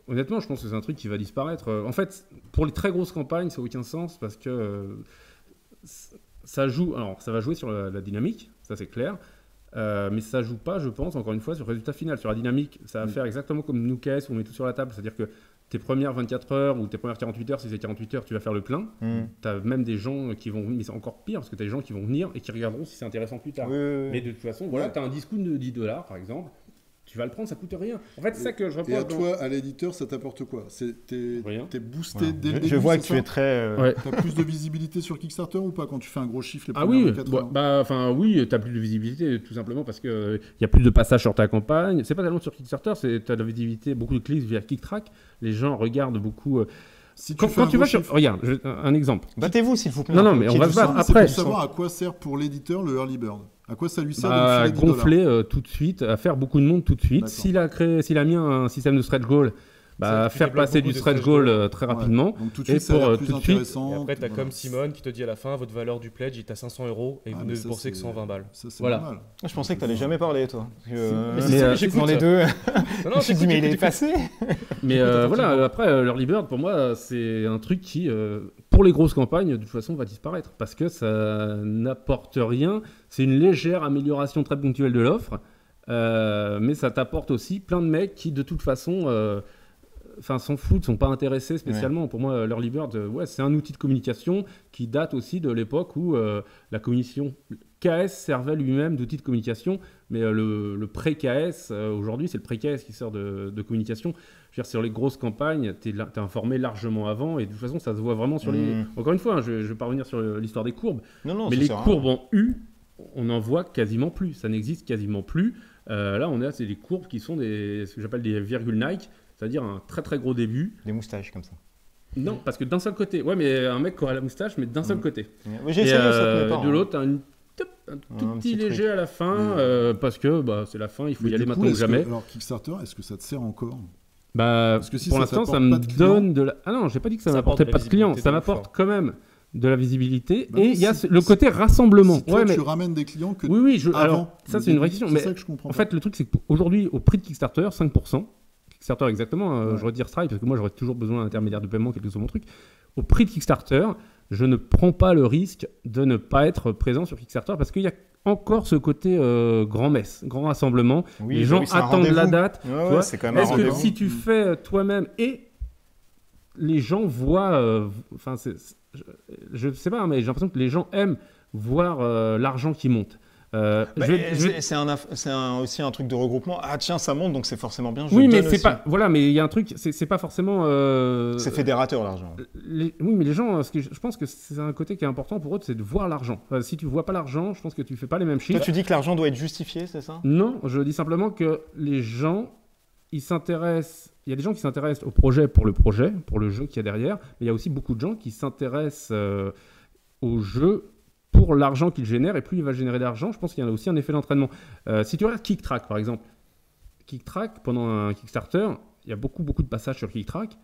Honnêtement, je pense que c'est un truc qui va disparaître. En fait, pour les très grosses campagnes, ça n'a aucun sens parce que ça joue. Alors, ça va jouer sur la dynamique, ça c'est clair. Mais ça joue pas, je pense, encore une fois, sur le résultat final. Sur la dynamique, ça va faire exactement comme nous, KS, où on met tout sur la table. C'est-à-dire que tes premières 24 heures ou tes premières 48 heures, si c'est 48 heures, tu vas faire le plein. Tu as même des gens qui vont. Mais c'est encore pire parce que tu as des gens qui vont venir et qui regarderont si c'est intéressant plus tard. Oui, oui, oui. Mais de toute façon, voilà, tu as un discount de $10 par exemple. tu vas le prendre, ça coûte rien. En fait, c'est ça que je reproche. Et à toi, à l'éditeur, ça t'apporte quoi? T'es boosté Voilà. dès le début. Je vois c'est que tu ça es très. Ouais. T'as plus de visibilité sur Kickstarter ou pas quand tu fais un gros chiffre les Ah premières oui, 24 heures oui, t'as plus de visibilité tout simplement parce que il y a plus de passages sur ta campagne. C'est pas tellement sur Kickstarter, t'as de la visibilité, beaucoup de clics via KickTrack. Les gens regardent beaucoup. Si Quand fais un tu gros vas sur, chiffre- regarde, un exemple. Battez-vous, s'il vous plaît. Non, un non, peu, mais on qu'il va y ait se du battre sang. C'est après. pour savoir à quoi sert pour l'éditeur le early bird. À quoi ça lui sert de me Bah, filer 10 $. gonfler tout de suite, à faire beaucoup de monde tout de suite. D'accord. S'il a mis un système de stretch goal, bah, Tu faire débloques passer beaucoup du de stretch stretch goal goal. très Ouais. rapidement. Donc tout de Et suite, ça a pour, l'air tout plus de suite- intéressant. Et après, t'as Voilà. comme Simone qui te dit à la fin, votre valeur du pledge, il est à 500 € et Ah, vous mais ne ça, déboursez que c'est- 120 balles. Ça, c'est Voilà. normal. Je pensais que t'allais jamais parler, toi. Mais si, j'écoute dans les ça. deux. Non, Je me suis dit, mais il est passé. Mais voilà, après, l'early bird, pour moi, c'est un truc qui, pour les grosses campagnes, de toute façon, va disparaître. Parce que ça n'apporte rien. C'est une légère amélioration très ponctuelle de l'offre. Mais ça t'apporte aussi plein de mecs qui, de toute façon, s'en foutent, sont pas intéressés spécialement. Pour moi, l'early bird, c'est un outil de communication qui date aussi de l'époque où la commission KS servait lui-même d'outil de communication. Mais le pré-KS, aujourd'hui, c'est le pré-KS qui sert de communication. Je veux dire, sur les grosses campagnes, tu es informé largement avant et de toute façon, ça se voit vraiment sur les. Encore une fois, hein, je vais pas revenir sur l'histoire des courbes, Non, mais ça les sert à courbes en U, on n'en voit quasiment plus. Ça n'existe quasiment plus. Là, c'est des courbes qui sont ce que j'appelle des virgules Nike, c'est-à-dire un très très gros début. Des moustaches comme ça. Non, parce que d'un seul côté. Ouais, mais un mec qui aura la moustache, mais d'un seul côté. Oui, j'ai Et essayé, ça te met pas. de hein. l'autre, t'as un tout Un petit petit léger truc. à la fin, parce que c'est la fin, il faut Mais y aller du coup, maintenant ou est-ce que- jamais. Alors Kickstarter, est-ce que ça te sert encore? Parce que si pour ça l'instant, ça t'apporte me pas de clients- donne de la. Ah non, j'ai pas dit que ça Ça m'apportait apporte de pas la de clients. visibilité Ça de ouf, m'apporte hein. quand même de la visibilité. Bah et oui, il y a si- le côté rassemblement. Si toi, Ouais, mais tu ramènes des clients que oui, avant. alors ça, c'est une vraie question. C'est Mais ça que je comprends en pas. fait, le truc, c'est qu'aujourd'hui, au prix de Kickstarter, 5%. Kickstarter exactement. Ouais. Je retire Stripe parce que moi, j'aurais toujours besoin d'un intermédiaire de paiement, quel que soit mon truc. Au prix de Kickstarter, je ne prends pas le risque de ne pas être présent sur Kickstarter parce qu'il y a encore ce côté grand-messe, grand rassemblement. Oui, Les bah gens oui, c'est un attendent la rendez-vous. date. Ouais, tu ouais, vois. c'est quand même un Est-ce que rendez-vous. si tu fais toi-même et les gens voient, enfin, je sais pas, mais j'ai l'impression que les gens aiment voir l'argent qui monte. C'est aussi un truc de regroupement. Ah tiens, ça monte, donc c'est forcément bien. Oui, mais donne c'est aussi. pas. Voilà, mais il y a un truc, c'est pas forcément. C'est fédérateur l'argent. Oui, mais les gens, je pense que c'est un côté qui est important pour eux, c'est de voir l'argent. Si tu vois pas l'argent, je pense que tu fais pas les mêmes Toi, chiffres. tu dis que l'argent doit être justifié, c'est ça? Non, je dis simplement que les gens, ils s'intéressent. Il y a des gens qui s'intéressent au projet, pour le jeu qu'il y a derrière, mais il y a aussi beaucoup de gens qui s'intéressent au jeu pour l'argent qu'il génère, et plus il va générer d'argent, je pense qu'il y a aussi un effet d'entraînement. Si tu regardes KickTrack, par exemple, KickTrack, pendant un Kickstarter, il y a beaucoup de passages sur KickTrack.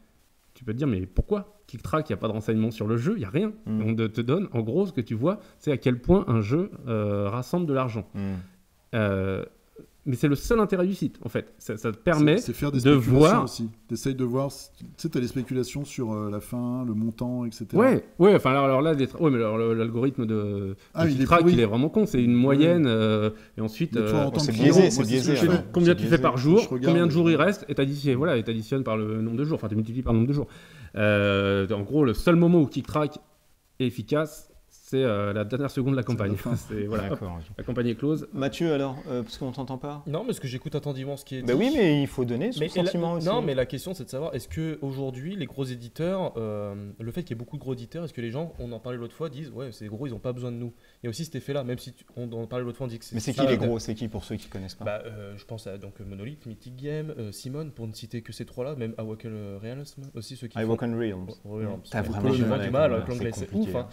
Tu peux te dire, mais pourquoi KickTrack, il n'y a pas de renseignements sur le jeu, il n'y a rien. On te donne, en gros, ce que tu vois, c'est à quel point un jeu rassemble de l'argent. Mais c'est le seul intérêt du site, en fait. Ça te permet c'est faire des de spéculations voir. aussi. T'essayes de voir, tu sais, t'as des spéculations sur la fin, le montant, etc. Ouais, enfin alors là, ouais, mais alors, l'algorithme de Ah, il est KickTrack, pourri. il est vraiment con. C'est une moyenne, et ensuite, Mais toi, en tant c'est que biaisé, client, c'est moi, biaisé, ce que je alors. fais. combien c'est tu fais biaisé. par jour, Je regarde, combien de jours il reste, et t'additionnes par le nombre de jours. Enfin, tu multiplies par le nombre de jours. En gros, le seul moment où KickTrack est efficace, c'est la dernière seconde de la campagne. fin. Voilà, hop, D'accord. la campagne est close. Mathieu, alors, parce qu'on t'entend pas. Non, parce que j'écoute attentivement ce qui est dit. Ben oui, mais il faut donner son Mais sentiment aussi. non, mais la question c'est de savoir, est-ce que aujourd'hui les gros éditeurs, le fait qu'il y ait beaucoup de gros éditeurs, est-ce que les gens, on en parlait l'autre fois, disent ouais c'est gros, ils ont pas besoin de nous. Il y a aussi cet effet-là, même si on en parlait l'autre fois, on dit que c'est. Mais c'est qui ça, les gros? C'est qui pour ceux qui connaissent pas? Je pense à donc Monolith, Mythic Game, Simone, pour ne citer que ces trois-là, même Awaken Realms aussi ceux qui. I Walk on Realms. T'as vraiment du mal avec avec l'anglais, c'est ouf. compliqué. Hein.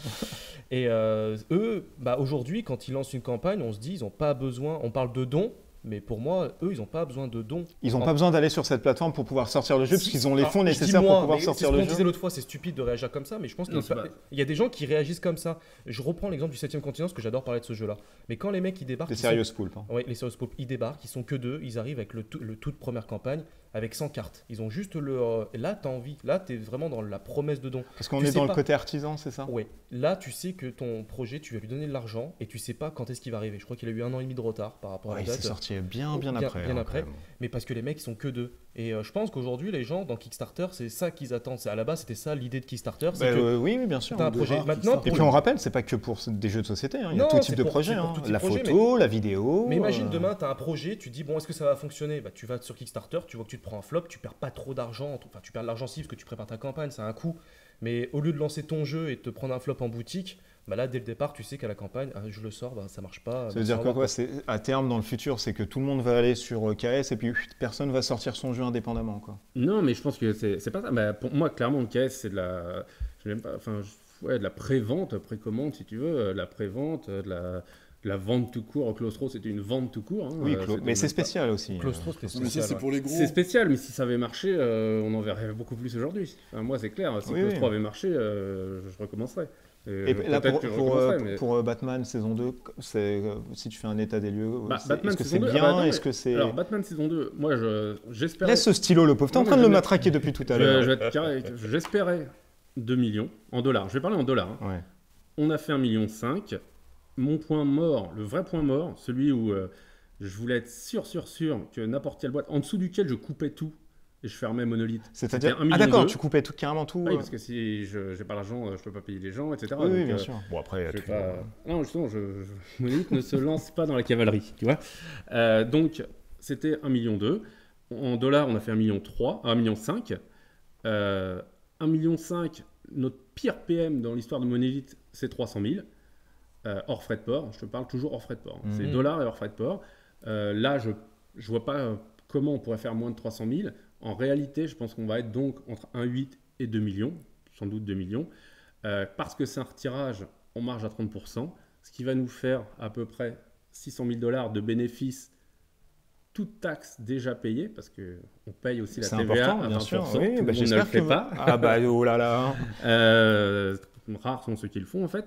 Et eux, aujourd'hui, quand ils lancent une campagne, on se dit ils n'ont pas besoin. On parle de dons. Mais pour moi, eux, ils n'ont pas besoin de dons. Ils n'ont pas besoin d'aller sur cette plateforme pour pouvoir sortir le jeu, parce qu'ils ont les Alors, fonds je dis nécessaires moi, pour pouvoir mais sortir c'est ce le qu'on disait jeu. l'autre fois, c'est stupide de réagir comme ça, mais je pense qu'il Non, c'est pas- y a des gens qui réagissent comme ça. Je reprends l'exemple du 7ème continent, parce que j'adore parler de ce jeu-là. Mais quand les mecs ils débarquent. Des ils sont- Serious Poulp. Hein. Ouais, les Serious Poulp, ils débarquent, ils sont que deux, ils arrivent avec le toute première campagne. avec 100 cartes. Ils ont juste là, tu as envie. Là, tu es vraiment dans la promesse de don. Parce qu'on Tu est sais dans pas. le côté artisan, c'est ça? Ouais. Là, tu sais que ton projet, tu vas lui donner de l'argent et tu sais pas quand est-ce qu'il va arriver. Je crois qu'il a eu 1 an et demi de retard par rapport à Ouais, la il s'est date. sorti bien après. Bien hein, après. quand même. Mais parce que les mecs, ils sont que 2. Et je pense qu'aujourd'hui, les gens, dans Kickstarter, c'est ça qu'ils attendent. À la base, c'était ça l'idée de Kickstarter. C'est Bah, que oui, bien sûr. tu as un de projet. rares Maintenant, Kickstarter. Et puis on rappelle, c'est pas que pour des jeux de société, hein. Il y a Non, tout c'est type de pour- projet. c'est pour hein. tout type La de projet, photo, la vidéo. Mais imagine demain, tu as un projet, tu te dis, bon, est-ce que ça va fonctionner? Bah, tu vas sur Kickstarter, tu vois que tu te prends un flop, tu perds pas trop d'argent. Enfin, tu perds de l'argent si, parce que tu prépares ta campagne, ça a un coût. Mais au lieu de lancer ton jeu et de te prendre un flop en boutique, bah là, dès le départ, tu sais qu'à la campagne, je le sors, bah, ça marche pas. Ça veut dire quoi, c'est à terme dans le futur, c'est que tout le monde va aller sur KS et puis personne va sortir son jeu indépendamment, quoi. Non, mais je pense que c'est pas ça. Bah, pour moi, clairement, le KS, c'est de la. Je n'aime pas. Enfin, ouais, de la pré-vente, précommande, si tu veux. La pré-vente, de la vente tout court. Claustro, c'était une vente tout court. Hein, Oui, mais c'est même pas- spécial aussi. Claustro, c'était Mais ça, spécial. c'est pour les gros. C'est spécial, mais si ça avait marché, on en verrait beaucoup plus aujourd'hui. Enfin, moi, c'est clair. Si Oui, Claustro oui. avait marché, je recommencerais. Et là, peut-être que je recommencerais, mais- pour Batman saison 2, si tu fais un état des lieux, Batman est-ce que saison c'est 2, bien? ah bah non, Est-ce que c'est... Alors, Batman saison 2, moi, j'espérais. Laisse ce stylo, le pauvre. T'es en Non, train de mais le je- matraquer depuis tout à Je l'heure. vais être carré. J'espérais 2 millions en dollars. Je vais parler en dollars. Hein. Ouais. On a fait 1,5 million. Mon point mort, le vrai point mort, celui où je voulais être sûr que n'importe quelle boîte, en dessous duquel je coupais tout et je fermais Monolith. C'est-à-dire... C'était 1,2 Ah d'accord, million. tu coupais carrément tout. Oui, parce que si je n'ai pas l'argent, je peux pas payer les gens, etc. Oui, Donc, bien sûr. Bon, après, je vais pas- Non, justement, Monolith ne se lance pas dans la cavalerie, tu vois. Donc, c'était 1,2 million. En dollars, on a fait 1,3 million, 1,5 million. 1,5 million, notre pire PM dans l'histoire de Monolith, c'est 300 000. Hors frais de port. Je te parle toujours hors frais de port. C'est Mhm. dollars et hors frais de port. Là, je vois pas comment on pourrait faire moins de 300 000. En réalité, je pense qu'on va être donc entre 1,8 et 2 millions, sans doute 2 millions, parce que c'est un retirage en marge à 30%, ce qui va nous faire à peu près 600 000 $ de bénéfices, toute taxe déjà payée, parce qu'on paye aussi la C'est TVA important, à 20%. bien sûr. Tout Oui, le monde ne le j'espère fait que... pas. Ah bah, oh là là. Rares sont ceux qui le font en fait.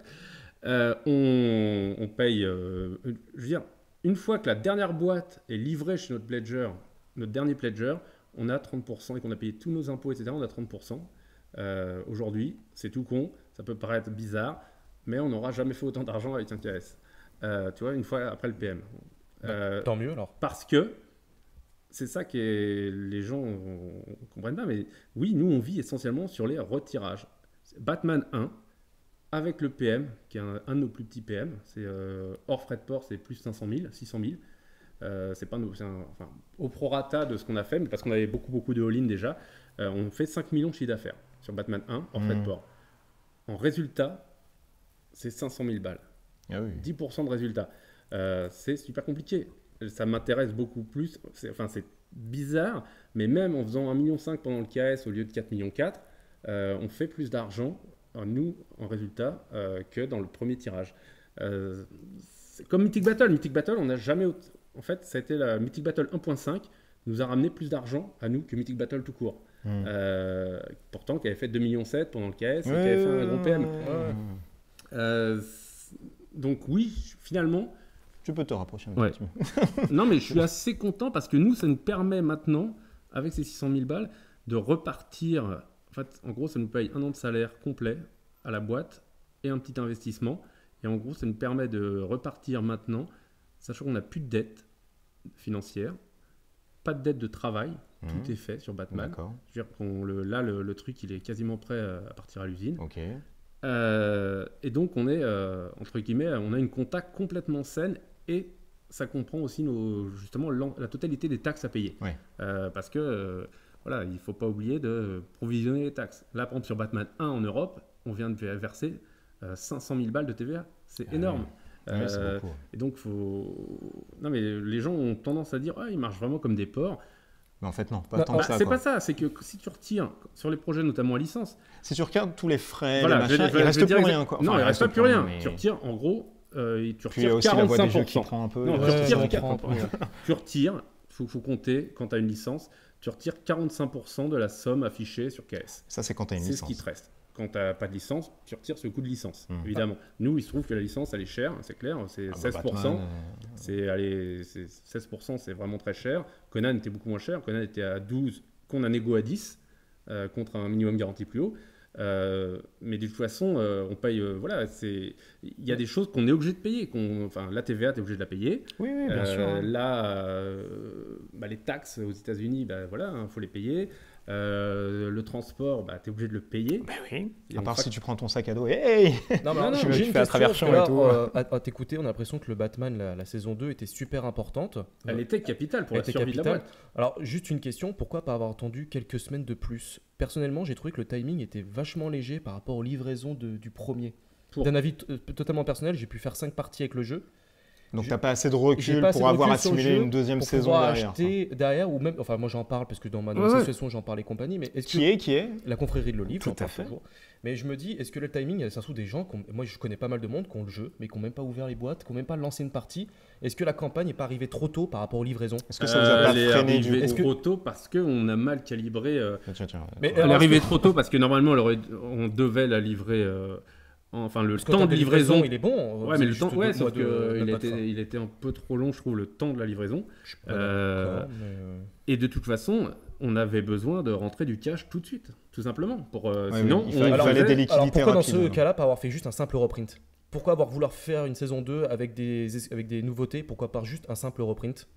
On paye, je veux dire, une fois que la dernière boîte est livrée chez notre pledger, notre dernier pledger, on a 30% et qu'on a payé tous nos impôts, etc. On a 30%. Aujourd'hui, c'est tout con, ça peut paraître bizarre, mais on n'aura jamais fait autant d'argent avec un KS. Tu vois, une fois après le PM. Tant mieux alors. Parce que c'est ça que les gens ne comprennent pas, mais oui, nous on vit essentiellement sur les retirages. Batman 1, avec le PM, qui est un de nos plus petits PM, c'est hors frais de port, c'est plus 500 000, 600 000. C'est pas enfin, au prorata de ce qu'on a fait, mais parce qu'on avait beaucoup de all-in déjà, on fait 5 millions de chiffre d'affaires sur Batman 1 hors frais de port. En résultat, c'est 500 000 balles. Ah oui. 10% de résultat. C'est super compliqué. Ça m'intéresse beaucoup plus. C'est bizarre, mais même en faisant 1,5 million pendant le KS au lieu de 4,4 millions, on fait plus d'argent, nous, en résultat, que dans le premier tirage. C'est comme Mythic Battle. Mythic Battle, on n'a jamais... En fait, ça a été la Mythic Battle 1.5 nous a ramené plus d'argent à nous que Mythic Battle tout court. Pourtant, qui avait fait 2,7 millions pendant le KS et qui avait fait un gros PM. Donc oui, finalement... Tu peux te rapprocher un Ouais. petit peu. Non, mais je suis assez content parce que nous, ça nous permet maintenant, avec ces 600 000 balles, de repartir. En fait, en gros, ça nous paye 1 an de salaire complet à la boîte et un petit investissement. Et en gros, ça nous permet de repartir maintenant, sachant qu'on n'a plus de dette financière, pas de dette de travail. Tout est fait sur Batman. D'accord. Je veux dire là, le truc, il est quasiment prêt à partir à l'usine. Ok. Et donc, on est, entre guillemets, on a une compta complètement saine et ça comprend aussi justement la totalité des taxes à payer. Ouais. Parce que, voilà, il ne faut pas oublier de provisionner les taxes. Là, par exemple, sur Batman 1 en Europe, on vient de verser 500 000 balles de TVA. C'est énorme. Ouais, c'est beaucoup. Et donc, non, mais les gens ont tendance à dire ils marchent vraiment comme des porcs. Mais en fait, non, pas Bah, tant que ça. C'est quoi. pas ça, c'est que si tu retires sur les projets, notamment à licence, Si tu regardes tous les frais, voilà, les machins, il reste plus rien. Quoi. Non, Enfin, il reste pas plus rien. mais- Tu retires, en gros, tu Puis il y retires a aussi la voie des jeux qui 45%. prend un peu. Non, Ouais, tu retires ça 40. prend un peu. Tu retires, faut compter, quand tu as une licence, tu retires 45% de la somme affichée sur KS. Ça, c'est quand tu as une C'est ce licence. qui te reste. quand tu n'as pas de licence, tu retires ce coût de licence, évidemment. Nous, il se trouve que la licence, elle est chère, c'est clair, c'est 16%. Batman, C'est 16%, c'est vraiment très cher. Conan était beaucoup moins cher. Conan était à 12, qu'on a négo à 10, contre un minimum garanti plus haut. Mais de toute façon, on paye. Voilà, il y a des choses qu'on est obligé de payer. Enfin, la TVA, tu es obligé de la payer. Oui, bien sûr. Là, les taxes aux États-Unis, voilà, faut les payer. Le transport, tu es obligé de le payer. Ben oui. Et À part fait- si tu prends ton sac à dos. Hey Non, Non, j'ai tu une fais la question, traversion parce que et là, tout. à t'écouter, on a l'impression que le Batman, la saison 2, était super importante. Elle était capitale pour Elle la était survie de la capitale. boîte. Alors, juste une question, pourquoi pas avoir attendu quelques semaines de plus? Personnellement, j'ai trouvé que le timing était vachement léger par rapport aux livraisons du premier. Pour- D'un avis totalement personnel, j'ai pu faire 5 parties avec le jeu. Donc J'ai- t'as pas assez de J'ai recul pas assez pour de avoir recul sur le assimilé jeu une deuxième pour saison pouvoir derrière. acheter derrière, ou même, enfin moi j'en parle parce que dans ma Ouais, ouais. situation j'en parle et compagnie, mais est-ce que Qui est la confrérie de le livre, Tout j'en à parle fait. toujours. Mais je me dis, est-ce que le timing, ça se trouve des gens, moi je connais pas mal de monde qui ont le jeu, mais qui n'ont même pas ouvert les boîtes, qui n'ont même pas lancé une partie. Est-ce que la campagne n'est pas arrivée trop tôt par rapport aux livraisons? Est-ce que ça vous a pas Elle est freiné du arrivée coup trop tôt parce qu'on a mal calibré. Tiens. Mais Elle est alors, arrivée trop tôt parce que normalement on devait la livrer. Enfin, le parce que temps le de livraison. il est bon. Ouais, c'est mais le juste temps, 2 ouais, mois sauf de qu'il pas de fin. il était un peu trop long, je trouve, le temps de la livraison. Je suis pas Euh, d'accord, mais, Et de toute façon, on avait besoin de rentrer du cash tout de suite, tout simplement. Ouais, Sinon, il fallait on des faisait- liquidités Alors pourquoi dans rapides. ce cas-là pas avoir fait juste un simple reprint? Pourquoi vouloir faire une saison 2 avec des nouveautés? Pourquoi pas juste un simple reprint?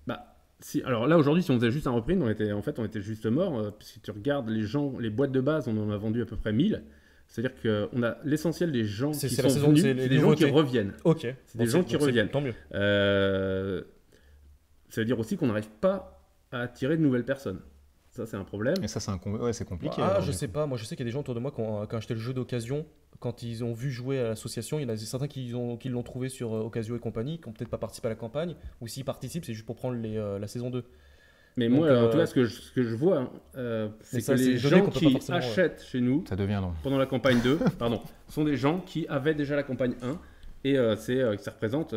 Alors là, aujourd'hui, si on faisait juste un reprint, on était juste mort. Si tu regardes les boîtes de base, on en a vendu à peu près 1000. C'est-à-dire qu'on a l'essentiel des gens C'est qui la sont saison, venus, c'est les c'est des gens qui nouveautés. reviennent. Ok. C'est des gens qui reviennent. Tant mieux. Ça veut dire aussi qu'on n'arrive pas à attirer de nouvelles personnes. Ça, c'est un problème. Et ça, c'est compliqué. Ah, alors, je du sais coup. pas. Moi, je sais qu'il y a des gens autour de moi qui ont acheté le jeu d'occasion. Quand ils ont vu jouer à l'association, il y en a certains qui l'ont trouvé sur Ocasio et compagnie, qui n'ont peut-être pas participé à la campagne. Ou s'ils participent, c'est juste pour prendre la saison 2. Mais Donc, moi, en tout cas, ce que je vois, c'est ça, que c'est les des données gens qu'on peut pas qui forcément, achètent chez nous Ça devient long. pendant la campagne 2, sont des gens qui avaient déjà la campagne 1 et ça représente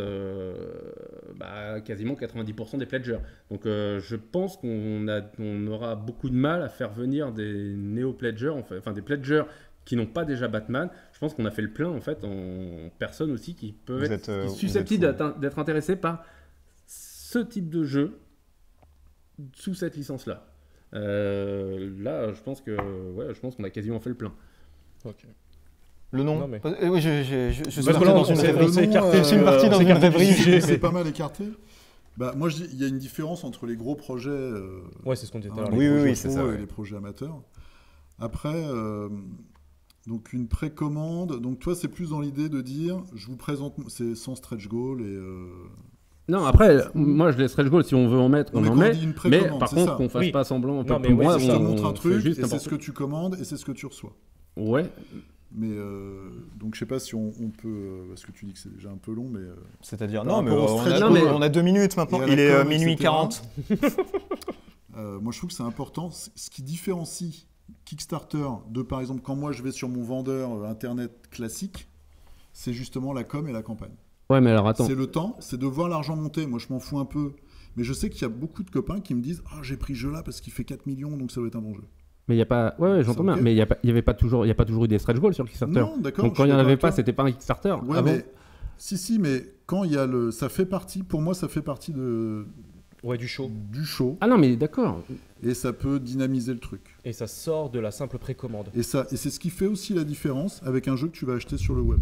quasiment 90% des pledgers. Donc je pense qu'on aura beaucoup de mal à faire venir des néo-pledgers, enfin des pledgers qui n'ont pas déjà Batman. Je pense qu'on a fait le plein en fait en personnes aussi qui peuvent Vous être êtes, qui vous susceptibles êtes d'être intéressées par ce type de jeu sous cette licence-là. Là, je pense qu'on a quasiment fait le plein. Ok. Le nom Non, mais- Oui, je suis Parce que parti là, dans on une s'est- rêverie. on s'est écarté, Je suis parti dans une rêverie. C'est pas mal écarté. Moi, je dis, il y a une différence entre les gros projets, Ouais, c'est ce qu'on disait tout à l'heure. Oui, les projets c'est pros ça, et ouais. les projets amateurs. Après, donc une précommande. Donc toi, c'est plus dans l'idée de dire, je vous présente, c'est sans stretch goal et. Non, après, moi, je laisse stretch goal si on veut en mettre, Non, on mais en quand on met. dit une Mais précommande, par c'est contre, ça. qu'on fasse Oui. pas semblant. Non, mais pour ouais, moi, c'est Je ça. te montre un on truc fait et juste c'est n'importe ce que tu commandes et c'est ce que tu reçois. Ouais. Mais donc je sais pas si on peut, parce que tu dis que c'est déjà un peu long, mais C'est-à-dire, Par non, mais rapport au stretch goal. on a 2 minutes maintenant. Et à la Il est com, minuit etc. 40. moi je trouve que c'est important. Ce qui différencie Kickstarter de, par exemple, quand moi je vais sur mon vendeur internet classique, c'est justement la com et la campagne. Ouais, mais alors attends. C'est le temps, c'est de voir l'argent monter. Moi, je m'en fous un peu. Mais je sais qu'il y a beaucoup de copains qui me disent « Ah, j'ai pris ce jeu-là parce qu'il fait 4 millions, donc ça doit être un bon jeu. Mais il y a pas. Ouais, j'entends C'est bien. ok. Mais il y a pas toujours eu des stretch goals sur le » Kickstarter. Non, d'accord. Donc je quand il suis y en d'accord avait avec pas, toi. c'était pas un Kickstarter. Ouais, Ah bon mais... Si, mais quand il y a le... Ça fait partie, pour moi, ça fait partie Ouais, du show. du show. Ah non, mais d'accord. Et ça peut dynamiser le truc. Et ça sort de la simple précommande. Et c'est ce qui fait aussi la différence avec un jeu que tu vas acheter sur le web.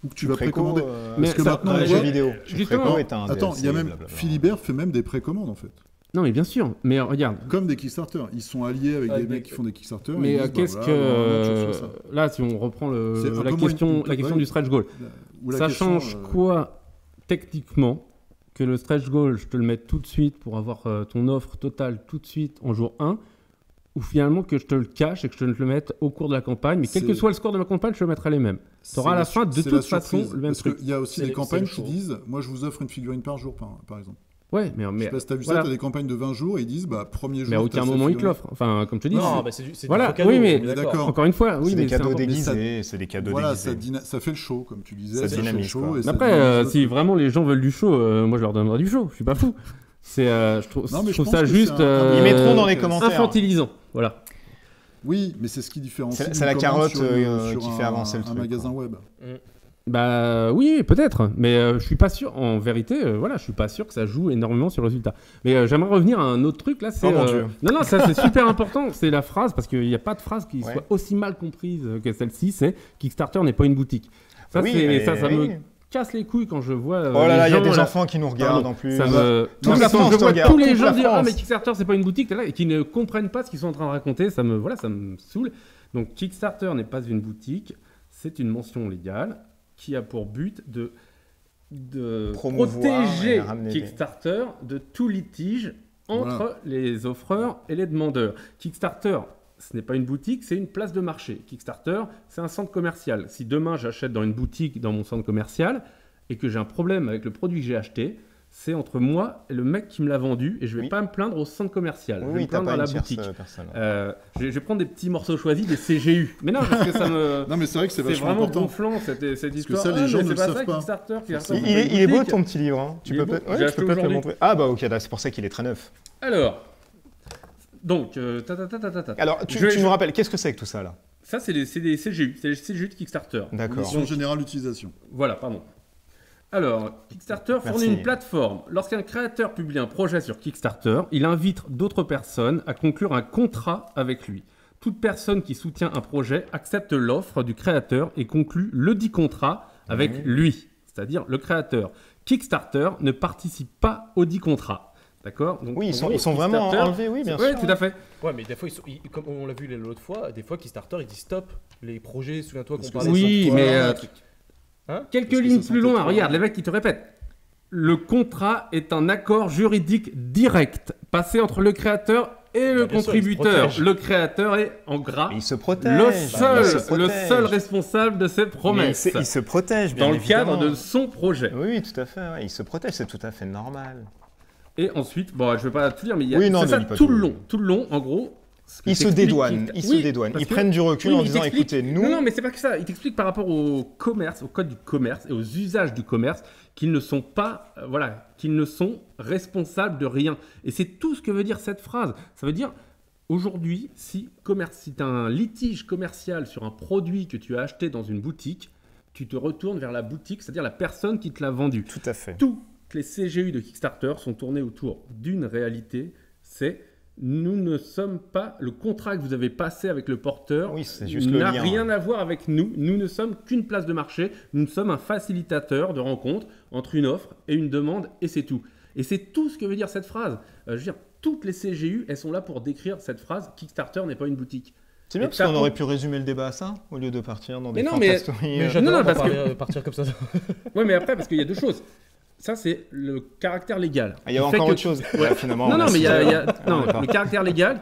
Ou que tu vas précommander. Mais Parce que ça- maintenant, dans on les voit- jeux vidéo. Justement. Préco est un Attends, DLC, il y a même... blablabla. Philibert fait même des précommandes, en fait. Non, mais bien sûr. Mais regarde. Comme des Kickstarter. Ils sont alliés avec Avec des des- mecs qui font des Kickstarter. et Mais ils disent, qu'est-ce bah, que. voilà, normalement, tu reçois ça. Là, si on reprend C'est un la peu moins question ouais. du stretch goal. Ou la Ça question, change quoi techniquement que le stretch goal, je te le mette tout de suite pour avoir ton offre totale tout de suite en jour 1, ou finalement que je te le cache et que je te le mette au cours de la campagne, mais quel que C'est- soit le score de la campagne, je te mettrai les mêmes. Tu auras à la fin de c'est toute la façon surprise. le même Parce truc. qu'il y a aussi C'est des le campagnes show. qui disent moi je vous offre une figurine par jour par exemple. Ouais, Je sais pas si t'as vu voilà. ça, t'as des campagnes de 20 jours et ils disent bah premier jour. Mais à t'as aucun cette moment ils te figurine. l'offrent. Enfin, comme je te dis, Non, c'est- mais c'est Voilà, du faux cadeau, oui, mais- on est D'accord. encore une fois, oui, C'est mais des cadeaux important. déguisés, c'est des cadeaux Voilà, déguisés. ça fait le show comme tu disais. Ça fait le dynamise, show quoi. et Mais ça après, dynamise le si truc. vraiment les gens veulent du show, moi je leur donnerai du show. Je suis pas fou. Je trouve Non, mais je trouve pense ça que juste c'est un- Ils mettront dans les Euh, commentaires. infantilisant. Voilà. Oui, mais c'est ce qui différencie. C'est la une carotte commande sur qui fait avancer le un truc. magasin web. Bah oui, peut-être, mais je suis pas sûr. En vérité, voilà, je suis pas sûr que ça joue énormément sur le résultat. Mais j'aimerais revenir à un autre truc là. C'est Oh mon Dieu. non, ça c'est super important. C'est la phrase parce qu'il n'y a pas de phrase qui Ouais. soit aussi mal comprise que celle-ci. C'est Kickstarter n'est pas une boutique. Ça, Oui, c'est mais- ça oui. me casse les couilles quand je vois. Oh là là, il y a les gens, des là, enfants qui nous regardent en plus. Ça me... Toute Non, la mais quand France je te vois regarde, tous les toute gens la dire France. mais Kickstarter c'est pas une boutique t'es là, et qui ne comprennent pas ce qu'ils sont en train de raconter, ça me saoule. Donc Kickstarter n'est pas une boutique, c'est une mention légale qui a pour but de Promouvoir protéger et ramener des- Kickstarter de tout litige entre les offreurs et les demandeurs. Kickstarter, ce n'est pas une boutique, c'est une place de marché. Kickstarter, c'est un centre commercial. Si demain j'achète dans une boutique dans mon centre commercial et que j'ai un problème avec le produit que j'ai acheté, c'est entre moi et le mec qui me l'a vendu et je vais Oui. pas me plaindre au centre commercial. je vais Oui, me t'as plaindre pas à la une tierce boutique. personne. Je vais prendre des petits morceaux choisis, des CGU. Mais non, parce que ça me... Non, mais c'est vrai que c'est C'est vachement vraiment important. gonflant cette histoire. ça, les Ah, gens mais ne c'est le pas savent ça, pas. Kickstarter, Kickstarter, Il c'est pas est, une il est beau boutique. ton petit livre. Hein. Il est beau. Ouais, J'ai tu acheté peux peut-être le aujourd'hui. montrer. Ah bah ok, c'est pour ça qu'il est très neuf. Alors, donc, Alors, tu Je- nous rappelles, qu'est-ce que c'est que tout ça là? ça c'est des CGU, c'est les CGU de Kickstarter. D'accord. Conditions générales d'utilisation. Voilà, pardon. Alors, Kickstarter fournit Merci. une plateforme. Lorsqu'un créateur publie un projet sur Kickstarter, il invite d'autres personnes à conclure un contrat avec lui. Toute personne qui soutient un projet accepte l'offre du créateur et conclut le dit contrat avec lui, c'est-à-dire le créateur. Kickstarter ne participe pas au dit contrat. D'accord? Donc, Oui, en gros, ils sont vraiment Kickstarter- enlevés, oui, bien Oui, sûr. tout à fait. Ouais, mais des fois, comme on l'a vu l'autre fois, des fois Kickstarter il dit stop les projets, souviens-toi qu'on Parce que parlait Oui, ça, mais voilà, euh, un truc. Hein quelques Parce que lignes ça plus sentait loin, trop. regarde, les mecs qui te répètent. Le contrat est un accord juridique direct passé entre le créateur et le Bah, bien sûr, il se contributeur. protège. Le créateur est, en gras, Mais il se protège. le Bah, seul, il se le protège. seul responsable de ses Mais promesses il se protège, bien dans le cadre évidemment. de son projet. Oui, tout à fait. Ouais. Il se protège, c'est tout à fait normal. Et ensuite, bon, je vais pas tout dire, mais il y a Oui, non, c'est ne ça lis pas tout tout. le long. Tout le long, en gros. ce que Ils se t'explique dédouanent. Kickstarter- Ils Oui, se dédouanent. parce Ils que- prennent du recul oui, en mais il disant, t'explique- écoutez, nous... Non, mais c'est pas que ça. Il t'explique par rapport au commerce, au code du commerce et aux usages du commerce qu'ils ne sont pas, qu'ils ne sont responsables de rien. Et c'est tout ce que veut dire cette phrase. Ça veut dire, aujourd'hui, si tu as un litige commercial sur un produit que tu as acheté dans une boutique, tu te retournes vers la boutique, c'est-à-dire la personne qui te l'a vendu. Tout à fait. Toutes les CGU de Kickstarter sont tournés autour d'une réalité, c'est nous ne sommes pas, le contrat que vous avez passé avec le porteur Oui, c'est juste le n'a lien, rien ouais. à voir avec nous. Nous ne sommes qu'une place de marché, nous sommes un facilitateur de rencontre entre une offre et une demande et c'est tout. Et c'est tout ce que veut dire cette phrase. Je veux dire, toutes les CGU, elles sont là pour décrire cette phrase, Kickstarter n'est pas une boutique. C'est bien Et parce t'as- qu'on aurait pu résumer le débat à ça, au lieu de partir dans des Mais non, mais- fantastories. Mais Non, j'adore non, parce partir comme ça. Ouais, mais après, parce qu'il y a deux choses. Ça, c'est le caractère légal. Ah, il y a qui fait encore que- autre chose. Ouais, finalement. Non, on non, a mais il y a, six il y heures. a- non, D'accord. le caractère légal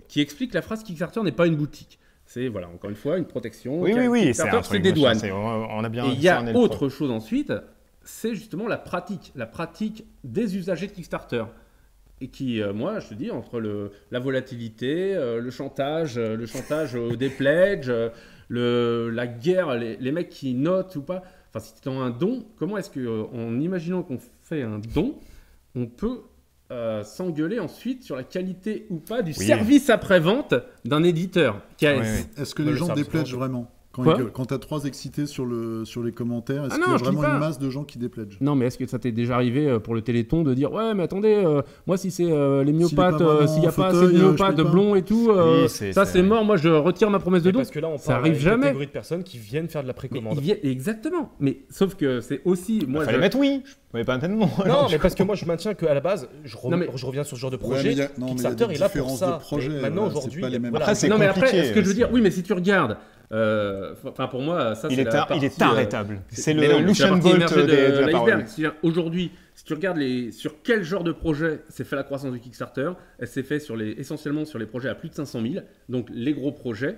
qui explique la phrase Kickstarter n'est pas une boutique. C'est, voilà, encore une fois, une protection. Oui, oui, oui. Kickstarter, un c'est truc, des machin, douanes. On a bien Et il y a cerné le autre chose ensuite, c'est justement la pratique des usagers de Kickstarter. Et qui, moi, je te dis, entre la volatilité, le chantage des pledges, la guerre, les mecs qui notent ou pas. Enfin, si tu as un don, comment est-ce que, en imaginant qu'on fait un don, on peut s'engueuler ensuite sur la qualité ou pas du Oui. service après-vente d'un éditeur KS. Oui, oui. Est-ce que Bah, les le gens service dépledgent après-vente. vraiment quand Quoi tu as 3 excités sur les commentaires, est-ce Ah qu'il non, y a je dis vraiment pas. une masse de gens qui dépledgent? Non, mais est-ce que ça t'est déjà arrivé pour le Téléthon de dire ouais, mais attendez, moi si c'est les myopathes, pas vraiment s'il n'y a en pas assez fauteuil, de je myopathes paye pas. blonds et tout, Oui, c'est- ça c'est- c'est mort, moi je retire ma promesse de Mais don. parce que là, on Ça parle arrive à une jamais. catégorie de personnes qui viennent faire de la Mais précommande. exactement, mais sauf que c'est aussi. Moi, Il fallait mettre oui. Mais pas tellement. Non, mais parce que moi je maintiens qu'à la base, Non, mais- je reviens sur ce genre de Ouais, projet. mais il y a- non, mais il y a Kickstarter des est là pour différences ça. de projet, Mais maintenant, voilà, c'est aujourd'hui, pas les mêmes. voilà. Après, c'est non, mais après, compliqué, ce que je veux aussi. dire, oui, mais si tu regardes, enfin pour moi, ça Il c'est est, la tar- partie, il est arrêtable. C'est mais le non, mais c'est la Lucian partie Bolt émergée de la l'iceberg. parole. C'est-à-dire, aujourd'hui, si tu regardes sur quel genre de projet s'est fait la croissance du Kickstarter, elle s'est fait essentiellement sur les projets à plus de 500 000, donc les gros projets.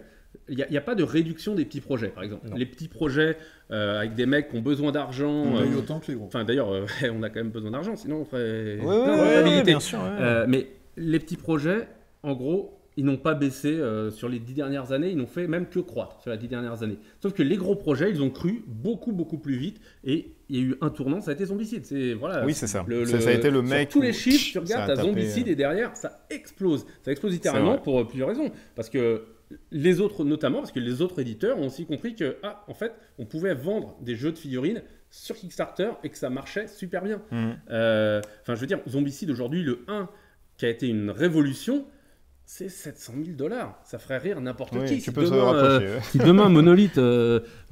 Il n'y a pas de réduction des petits projets, par exemple. Non. Les petits projets avec des mecs qui ont besoin d'argent. On paye autant que les gros. Enfin, d'ailleurs, on a quand même besoin d'argent, sinon on ferait Oui, plein de oui, rentabilité. bien sûr. ouais. Mais les petits projets, en gros, ils n'ont pas baissé sur les 10 dernières années, ils n'ont fait même que croître sur les 10 dernières années. Sauf que les gros projets, ils ont cru beaucoup plus vite et il y a eu un tournant, ça a été Zombicide. Oui, c'est ça. Ça a été le mec. Sur tous les chiffres, tu regardes, t'as Zombicide et derrière, ça explose. Ça explose littéralement pour plusieurs raisons. Parce que les autres, notamment, parce que les autres éditeurs ont aussi compris que, en fait, on pouvait vendre des jeux de figurines sur Kickstarter et que ça marchait super bien. Je veux dire, Zombicide aujourd'hui, le 1, qui a été une révolution, c'est 700 000 $. Ça ferait rire n'importe qui. Tu peux se rapprocher. Si demain Monolith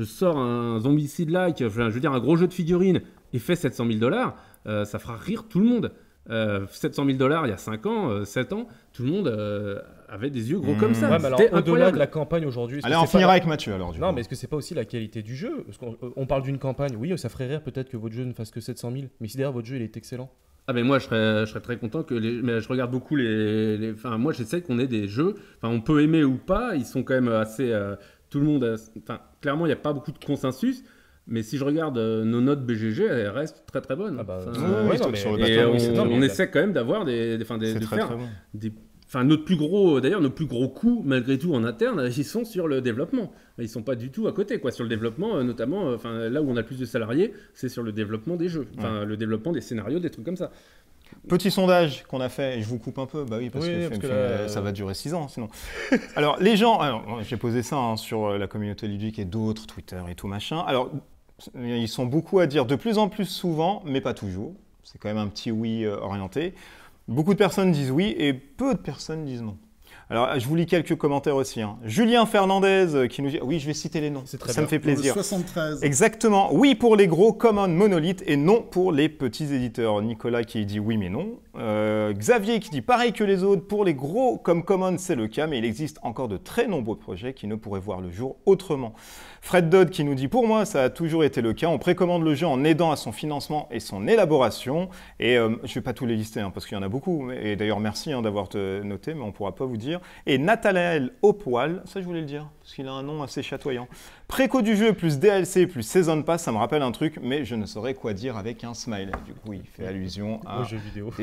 sort un Zombicide-like, je veux dire un gros jeu de figurines, et fait 700 000 $, ça fera rire tout le monde. 700 000 $ il y a 5 ans, 7 ans, tout le monde avait des yeux gros comme ça. Ouais, mais alors, au-delà de la campagne aujourd'hui... Allez, on finira avec Mathieu alors. Non, mais est-ce que c'est pas aussi la qualité du jeu? Parce qu'on parle d'une campagne, oui, ça ferait rire peut-être que votre jeu ne fasse que 700 000, mais si derrière votre jeu il est excellent. Ah ben moi je serais très content que mais je regarde beaucoup enfin moi j'essaie qu'on ait des jeux, enfin on peut aimer ou pas, ils sont quand même assez tout le monde clairement il n'y a pas beaucoup de consensus. Mais si je regarde nos notes BGG, elles restent très très bonnes. On essaie quand même d'avoir nos plus gros coûts, malgré tout en interne, ils sont sur le développement. Ils sont pas du tout à côté, quoi. Sur le développement, notamment, là où on a le plus de salariés, c'est sur le développement des jeux, le développement des scénarios, des trucs comme ça. Petit sondage qu'on a fait, et je vous coupe un peu, parce que ça va durer 6 ans sinon. Alors les gens, j'ai posé ça sur la communauté ludique et d'autres, Twitter et tout machin. Alors ils sont beaucoup à dire de plus en plus souvent, mais pas toujours. C'est quand même un petit oui orienté. Beaucoup de personnes disent oui et peu de personnes disent non. Alors, je vous lis quelques commentaires aussi. Julien Fernandez qui nous dit... Oui, je vais citer les noms, ça me fait plaisir. 73. Exactement. Oui pour les gros Common Monolith et non pour les petits éditeurs. Nicolas qui dit oui mais non. Xavier qui dit pareil que les autres. Pour les gros comme Common, c'est le cas, mais il existe encore de très nombreux projets qui ne pourraient voir le jour autrement. Fred Dodd qui nous dit pour moi, ça a toujours été le cas. On précommande le jeu en aidant à son financement et son élaboration. Et je ne vais pas tous les lister parce qu'il y en a beaucoup. Et d'ailleurs, merci d'avoir noté, mais on ne pourra pas vous dire. Et Nathanaël Opoil, ça je voulais le dire, parce qu'il a un nom assez chatoyant. Préco du jeu plus DLC plus Season Pass, ça me rappelle un truc, mais je ne saurais quoi dire avec un smiley. Du coup, il fait allusion à des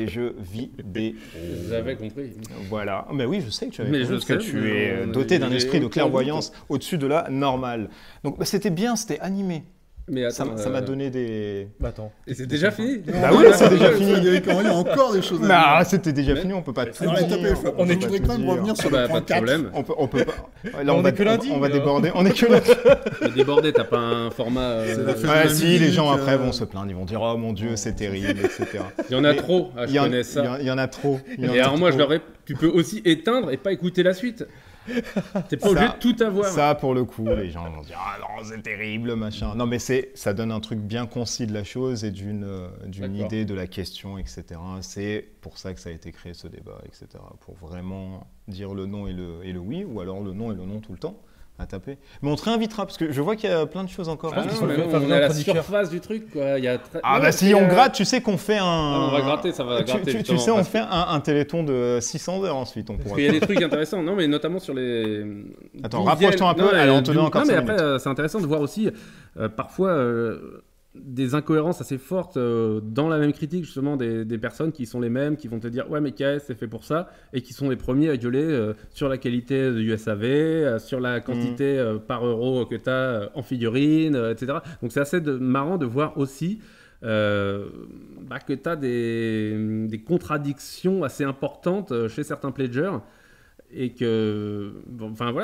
jeux vidéo. J'avais compris. Voilà. Mais oui, je sais que tu avais compris, parce que tu es doté d'un esprit de clairvoyance au-dessus de la normale. Donc c'était bien, c'était animé. Mais attends, ça m'a donné des... Attends. Et c'est déjà fini? Bah oui, c'est déjà fini. Il y a encore des choses à dire. Bah, c'était déjà fini, on peut pas tout dire. On est quand même revenir sur le point 4. Pas de problème. On peut pas. Là, on est que lundi. On va déborder. On est que lundi. Mais déborder, t'as pas un format... Ouais, si, les gens après vont se plaindre. Ils vont dire « Oh mon Dieu, c'est terrible, etc. » Il y en a trop, je connais ça. Il y en a trop. Et alors moi, tu peux aussi éteindre et pas écouter la suite. T'es pas obligé de tout avoir. Ça, pour le coup, les gens vont dire « Ah non, c'est terrible, machin. » Non, mais ça donne un truc bien concis de la chose et d'une idée de la question, etc. C'est pour ça que ça a été créé, ce débat, etc. Pour vraiment dire le non et le oui, ou alors le non et le non tout le temps. À taper. Mais on te réinvitera parce que je vois qu'il y a plein de choses encore. On est à la surface du truc, quoi. Si on gratte, tu sais qu'on fait un. On va gratter, ça va gratter. Tu sais, on fait un téléthon de 600 heures ensuite. Parce qu'il y a des trucs intéressants, non, mais notamment sur les. Attends, rapproche-toi un peu. Allez, on te donne encore 5 minutes. Non, mais après, c'est intéressant de voir aussi parfois des incohérences assez fortes dans la même critique, justement, des personnes qui sont les mêmes, qui vont te dire ouais mais KS c'est fait pour ça, et qui sont les premiers à gueuler sur la qualité du SAV, sur la quantité par euro que tu as en figurine, etc. Donc c'est assez marrant de voir aussi que tu as des contradictions assez importantes chez certains pledgers, et que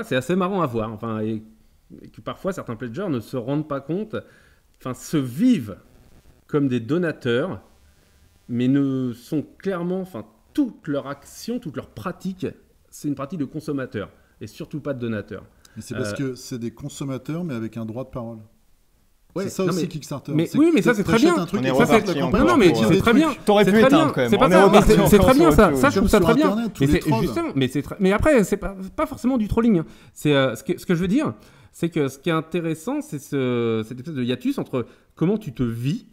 c'est assez marrant à voir, et que parfois certains pledgers ne se rendent pas compte, se vivent comme des donateurs, mais ne sont clairement, toute leur action, toute leur pratique, c'est une pratique de consommateur, et surtout pas de donateur. Mais c'est parce que c'est des consommateurs, mais avec un droit de parole. Ouais, c'est ça aussi Kickstarter. Mais ça c'est très bien. On est reparti encore. Non, mais c'est très bien. T'aurais pu éteindre quand même. C'est pas ça. C'est très bien ça. Ça, je trouve ça très bien. Mais après, c'est pas forcément du trolling. C'est ce que je veux dire, c'est que ce qui est intéressant, c'est cette espèce de hiatus entre comment tu te vis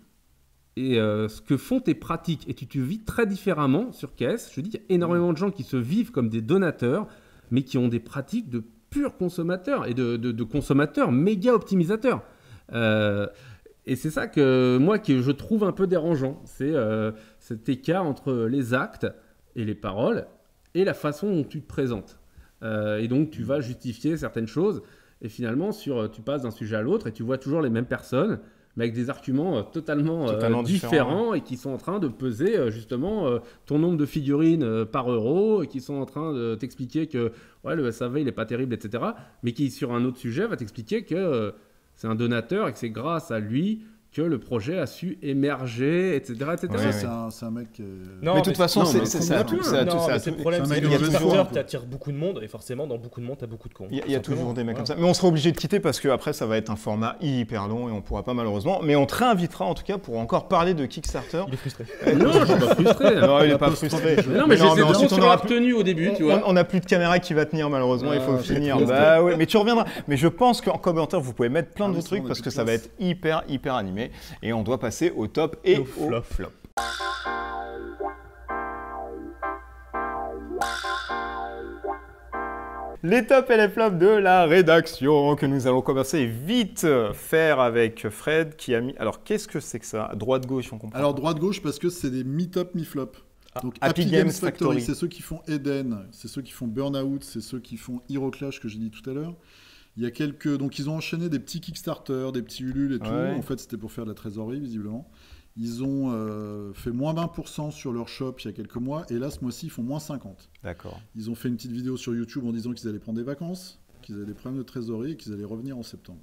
et ce que font tes pratiques. Et tu te vis très différemment sur KS. Je dis qu'il y a énormément de gens qui se vivent comme des donateurs, mais qui ont des pratiques de purs consommateurs et de consommateurs méga optimisateurs. Et c'est ça que je trouve un peu dérangeant, c'est cet écart entre les actes et les paroles et la façon dont tu te présentes. Et donc, tu vas justifier certaines choses. Et finalement, tu passes d'un sujet à l'autre et tu vois toujours les mêmes personnes, mais avec des arguments totalement différents et qui sont en train de peser justement ton nombre de figurines par euro et qui sont en train de t'expliquer que ouais, le SAV il est pas terrible, etc. Mais qui, sur un autre sujet, va t'expliquer que c'est un donateur et que c'est grâce à lui que le projet a su émerger, etc. etc. Ouais, c'est un mec. Non, mais de toute façon, c'est le problème, c'est que le Kickstarter t'attire beaucoup de monde, et forcément, dans beaucoup de monde, t'as beaucoup de cons. Il y a toujours des mecs comme ça. Mais on sera obligé de quitter parce qu'après, ça va être un format hyper long et on pourra pas malheureusement. Mais on te réinvitera en tout cas pour encore parler de Kickstarter. Il est frustré. Non, je suis pas frustré. Non, il est pas frustré. Non, mais j'essaie de sur la retenue au début, tu vois. On n'a plus de caméra qui va tenir malheureusement, il faut finir. Bah ouais, mais tu reviendras. Mais je pense qu'en commentaire, vous pouvez mettre plein de trucs parce que ça va être hyper animé. Et on doit passer au top et au flop. Les tops et les flops de la rédaction que nous allons commencer vite faire avec Fred qui a mis... Alors qu'est-ce que c'est que ça? Droite-gauche, on comprend. Alors droite-gauche parce que c'est des mi-top, mi-flop. Donc Happy Games Factory, c'est ceux qui font Eden, c'est ceux qui font Burnout, c'est ceux qui font Hero Clash que j'ai dit tout à l'heure. Il y a donc ils ont enchaîné des petits Kickstarter, des petits Ulule et tout. En fait, c'était pour faire de la trésorerie, visiblement. Ils ont fait moins 20% sur leur shop il y a quelques mois, et là, ce mois-ci, ils font moins 50%. D'accord. Ils ont fait une petite vidéo sur YouTube en disant qu'ils allaient prendre des vacances, qu'ils avaient des problèmes de trésorerie et qu'ils allaient revenir en septembre.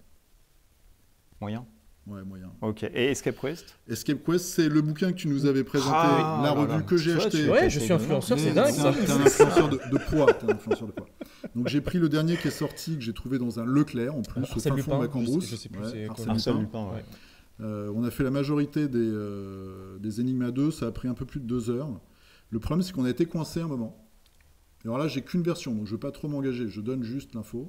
Moyen. Ouais, moyen. Ok. Et Escape Quest? Escape Quest, c'est le bouquin que tu nous avais présenté, la revue que j'ai achetée. Ouais, je suis influenceur, c'est dingue ça. T'es un influenceur de poids. Donc j'ai pris le dernier qui est sorti, que j'ai trouvé dans un Leclerc en plus, au fin fond de la Cambrousse. Je sais plus, c'est Arsène Lupin. On a fait la majorité des énigmes à 2, ça a pris un peu plus de 2 heures. Le problème, c'est qu'on a été coincé un moment. Et alors là, j'ai qu'une version, donc je ne veux pas trop m'engager, je donne juste l'info.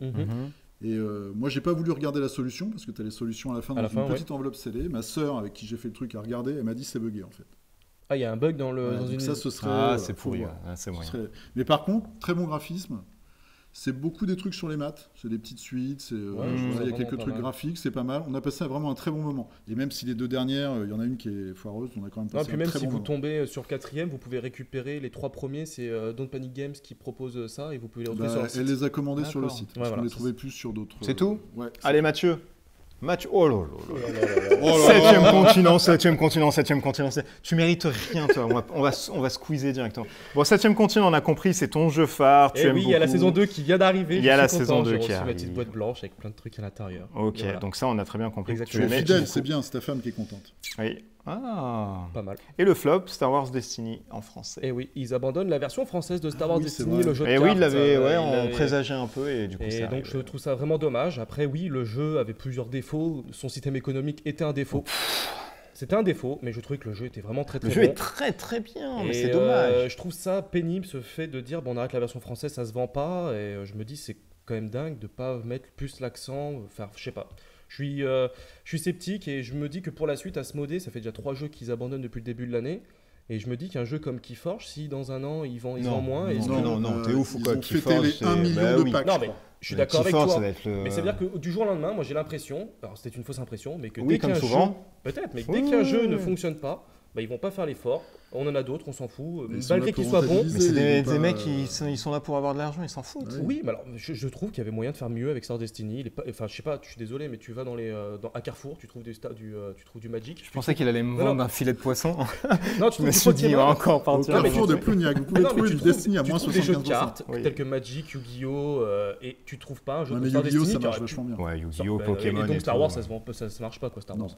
Et moi, j'ai pas voulu regarder la solution, parce que tu as les solutions à la fin dans une petite enveloppe scellée. Ma sœur, avec qui j'ai fait le truc, a regardé, elle m'a dit c'est bugué en fait. Ah, il y a un bug dans une... Ça, ce serait... Ah, c'est pourri, c'est moyen. Mais par contre, très bon graphisme. C'est beaucoup des trucs sur les maths, c'est des petites suites, il y a quelques trucs graphiques, c'est pas mal. On a passé vraiment un très bon moment. Et même si les deux dernières, il y en a une qui est foireuse, on a quand même passé un très bon moment. Puis même si vous tombez sur 4ème, vous pouvez récupérer les 3 premiers, c'est Don't Panic Games qui propose ça et vous pouvez les retrouver sur le site. Elle les a commandés sur le site, parce qu'on les trouvait plus sur d'autres... C'est tout? Ouais. Allez Mathieu. Oh là là. 7ème continent. Tu mérites rien, toi. On va squeezer directement. Bon, 7ème continent, on a compris, c'est ton jeu phare. Et oui, il y a la saison 2 qui vient d'arriver. Il y a la saison 2 qui arrive. J'ai reçu ma petite boîte blanche avec plein de trucs à l'intérieur. Ok, donc ça, on a très bien compris. Tu es fidèle, c'est bien, c'est ta femme qui est contente. Oui. Ah. Pas mal. Et le flop, Star Wars Destiny en français. Et oui, ils abandonnent la version française de Star Wars Destiny, le jeu de cartes. Et oui, on présageait un peu et du coup et donc je trouve ça vraiment dommage. Après oui, le jeu avait plusieurs défauts, son système économique était un défaut. C'était un défaut, mais je trouvais que le jeu était vraiment très bon. Le jeu est très bien, mais c'est dommage. Je trouve ça pénible ce fait de dire bon, on arrête la version française, ça se vend pas, et je me dis c'est quand même dingue de pas mettre plus l'accent, je sais pas. Je suis sceptique et je me dis que pour la suite, Asmodée, ça fait déjà 3 jeux qu'ils abandonnent depuis le début de l'année. Et je me dis qu'un jeu comme Keyforge, si dans un an, ils vendent moins... Non, t'es ouf ou quoi? Ils ont fêté les 1 million de packs. Non, mais je suis d'accord avec toi. Mais ça veut dire que du jour au lendemain, moi j'ai l'impression, alors c'était une fausse impression, mais que dès qu'un jeu... Peut-être, mais dès qu'un jeu ne fonctionne pas, ils vont pas faire l'effort. On en a d'autres, on s'en fout. Malgré qu'ils soient bons. Mais c'est des mecs qui sont là pour avoir de l'argent, ils s'en foutent. Oui, mais alors je trouve qu'il y avait moyen de faire mieux avec Star Destiny. Enfin, je sais pas, je suis désolé, mais tu vas à Carrefour, tu trouves du Magic. Je pensais qu'il allait me vendre un filet de poisson. Non, tu me suis dit, il va encore partir. Au Carrefour de Plugnac, vous pouvez trouver du Destiny à moins 75%. Des jeux de cartes tels que Magic, Yu-Gi-Oh! Et tu trouves pas un jeu de Star Destiny. Yu-Gi-Oh! Ça marche vachement bien. Ouais, Yu-Gi-Oh! Pokémon. Et donc Star Wars, ça marche pas, quoi, Star Wars.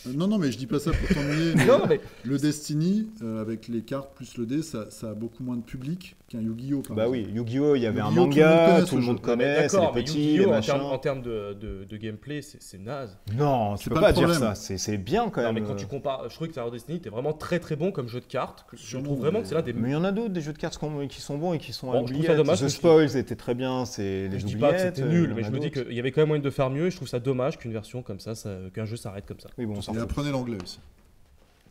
Non, mais je dis pas ça pour t'ennuyer. Mais... Le Destiny, avec les cartes plus le dé, ça a beaucoup moins de public qu'un Yu-Gi-Oh! Bah oui, Yu-Gi-Oh! Il y avait un manga, tout le monde connaît, c'est les petits, les machins. En termes de gameplay, c'est naze. Non, tu peux pas dire ça, c'est bien quand même. Non, mais quand tu compares, je trouve que Star Wars Destiny était vraiment très bon comme jeu de cartes. Je trouve vraiment que c'est l'un des... Mais il y en a d'autres, des jeux de cartes qui sont bons et qui sont oubliés. The Spoils était très bien, c'est les oubliettes. Je dis pas que c'était nul, mais je me dis qu'il y avait quand même moyen de faire mieux et je trouve ça dommage qu'une version comme ça, qu'un jeu s'arrête comme ça. Oui, bon, et apprenez l'anglais aussi.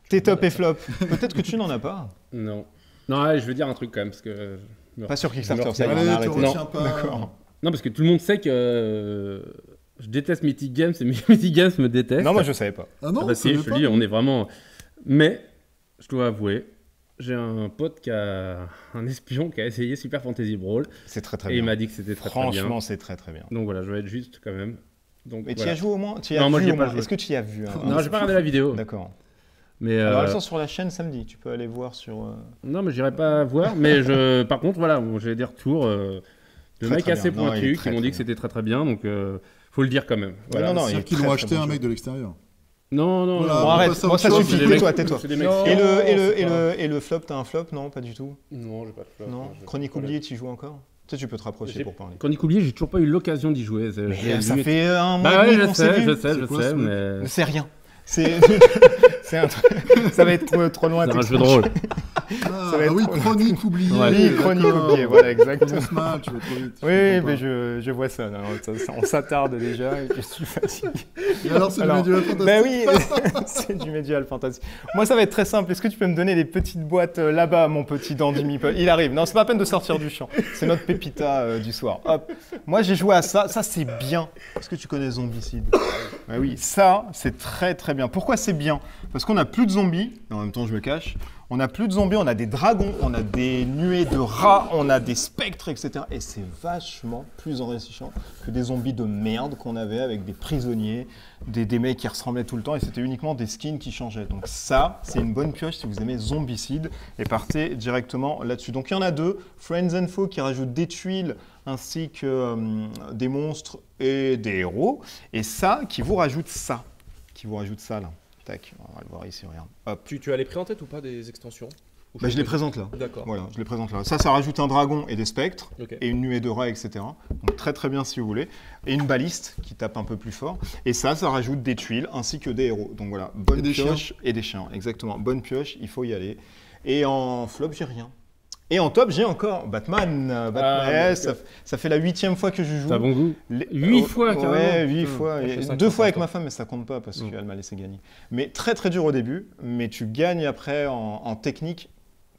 Tes top et flop. Peut-être que tu n'en as pas. Non. Non, allez, je vais dire un truc quand même parce que. Pas sur Kickstarter, ça y est, on a arrêté. Non, parce que tout le monde sait que je déteste Mythic Games et Mythic Games me déteste. Non, moi je savais pas. Ah non, si, je te dis, on est vraiment. Mais je dois avouer, j'ai un pote qui a un espion qui a essayé Super Fantasy Brawl. C'est très très Et il bien. m'a dit que c'était très très bien. Franchement, c'est très très bien. Donc voilà, je vais être juste quand même. Donc, Mais tu y voilà. as joué au moins Non, moi, j'y ai pas joué. Est-ce que tu y as vu Non, j'ai pas regardé la vidéo. D'accord. Mais Alors, elles sont sur la chaîne samedi. Tu peux aller voir sur. non, mais j'irai pas voir. Mais par contre, voilà, bon, j'ai des retours de Très, mecs très assez bien. Non, il est pointus très, qui m'ont très dit que c'était très très bien. Donc faut le dire quand même. Voilà. non, il est C'est-à-dire qu'ils très, l'ont très acheté bon un jeu. mec de l'extérieur. Non, non, Voilà. non. Bon, on arrête, passe à moi autre ça chose. suffit, C'est des tais-toi, mecs- tais-toi. c'est des mecs- Non. Et le flop, t'as un flop? Non, pas du tout. Non, j'ai pas de flop. Non. J'ai- Chronique oubliée, tu y joues encore? Tu sais, tu peux te rapprocher J'ai- pour parler. Chronique oubliée, j'ai toujours pas eu l'occasion d'y jouer. Ça fait un mois Bah et ouais, demi je qu'on s'est sais, vu. je sais, C'est je quoi, sais, ce mais C'est rien. C'est c'est un truc. Ça va être trop loin. c'est un jeu t'expliquer. de rôle. Ah, Ça va être oui, trop- chronique oubliée. Ouais. Oui, chronique oubliée, voilà, exactement. Prononce mal, tu vas trop vite. je Oui, comprends mais pas. je vois ça. Non, on s'attarde déjà et je suis fatigué. Et alors, c'est du Alors, médiéval fantastique. Ben oui, c'est du médiéval fantasy. Moi, ça va être très simple. Est-ce que tu peux me donner des petites boîtes là-bas, mon petit Dandy Meeple? Il arrive. Non, c'est pas la peine de sortir du champ. C'est notre pépita du soir. Hop. Moi, j'ai joué à ça. Ça, c'est bien. Est-ce que tu connais Zombicide? Ben oui, ça, c'est très très bien. Pourquoi c'est bien? Parce qu'on n'a plus de zombies. Et en même temps, je me cache. On n'a plus de zombies, on a des dragons, on a des nuées de rats, on a des spectres, etc. Et c'est vachement plus enrichissant que des zombies de merde qu'on avait avec des prisonniers, des mecs qui ressemblaient tout le temps et c'était uniquement des skins qui changeaient. Donc ça, c'est une bonne pioche si vous aimez Zombicide et partez directement là-dessus. Donc il y en a deux, Friends and Foe qui rajoutent des tuiles ainsi que des monstres et des héros. Et ça, qui vous rajoute ça là. Tac, on va le voir ici, regarde. Hop. Tu as les prix en tête ou pas des extensions? Ou Bah, je les présente là. D'accord. Voilà, je les présente là. Ça rajoute un dragon et des spectres, Ok. et une nuée de rats, etc. Donc très très bien si vous voulez. Et une baliste qui tape un peu plus fort. Et ça rajoute des tuiles ainsi que des héros. Donc voilà, bonne Et des pioche. Et des chiens, exactement. Bonne pioche, il faut y aller. Et en flop, j'ai rien. Et en top, j'ai encore Batman. Ouais, ça fait la 8e fois que je joue. T'as bon goût. 8 8 fois, carrément. Ouais, 8 fois. Moi, je Et fais 5 2 fois, fois avec toi. ma femme, mais ça compte pas parce qu'elle m'a laissé gagner. Mais très très dur au début, mais tu gagnes après en technique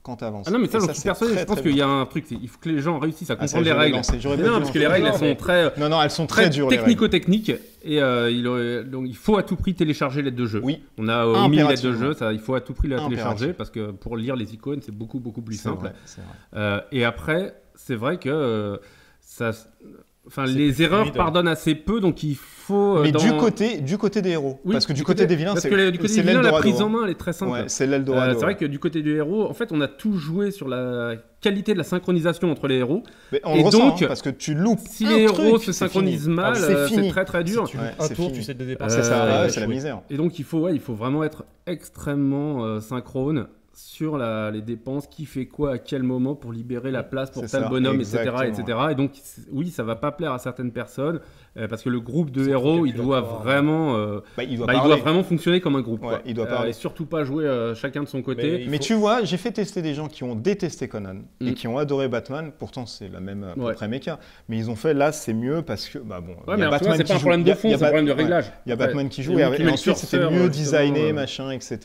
quand tu avances. Ah non, mais ça, Et j'en suis c'est persuadé. très, Je pense très qu'il y bien. a un truc, il faut que les gens réussissent à Ah, ça, comprendre les j'aurais règles. lancé, j'aurais Mais pas non, dû parce en que les faire. règles, elles Non, sont mais- très, Non, elles sont très dures. les règles. technico-techniques. Et donc, il faut à tout prix télécharger l'aide de jeu. Oui. On a 1000 lettres de Impérativement. jeu, ça, il faut à tout prix la télécharger Impératif. parce que pour lire les icônes, c'est beaucoup plus C'est simple. vrai, c'est vrai. Et après, c'est vrai que C'est les plus erreurs fluide. pardonnent assez peu, donc il faut. Mais dans- du côté des héros. Oui, Parce que du côté des vilains, parce c'est que du côté c'est des vilains, la l'Eldorado. prise en main, elle est très simple. Ouais, c'est l'Eldorado. C'est vrai que du côté du héros, en fait, on a tout joué sur la qualité de la synchronisation entre les héros. Mais on et le ressent, donc, hein, parce que tu loupes Si un les héros truc, se c'est synchronisent fini. mal, Ah, c'est c'est fini. très très dur. Tu Ouais, un c'est tour, fini. tu sais de dépasser. C'est ça, Euh, ouais, c'est la misère. Et donc il faut vraiment être extrêmement synchrone sur les dépenses, qui fait quoi à quel moment pour libérer la place pour C'est tel ça, bonhomme, exactement. etc. Et donc oui, ça va pas plaire à certaines personnes parce que le groupe de C'est héros, trop il doit calculatoire. vraiment, Bah, il doit il doit parler. vraiment fonctionner comme un groupe. Ouais, quoi. il doit parler. Et surtout pas jouer chacun de son côté. Mais il Mais faut- tu vois, j'ai fait tester des gens qui ont détesté Conan et Mm. qui ont adoré Batman. Pourtant, c'est la même à peu Ouais. près méca. Mais ils ont fait là, c'est mieux parce que bah bon. Ouais, il y mais a alors, tu vois, c'est qui pas un joue. problème Il y de a- fond, il y c'est a un problème de ouais. réglage. Il y a Ouais. Batman qui joue Et et, donc, tu et mets le ensuite c'était curseur, mieux justement, designé, machin, etc.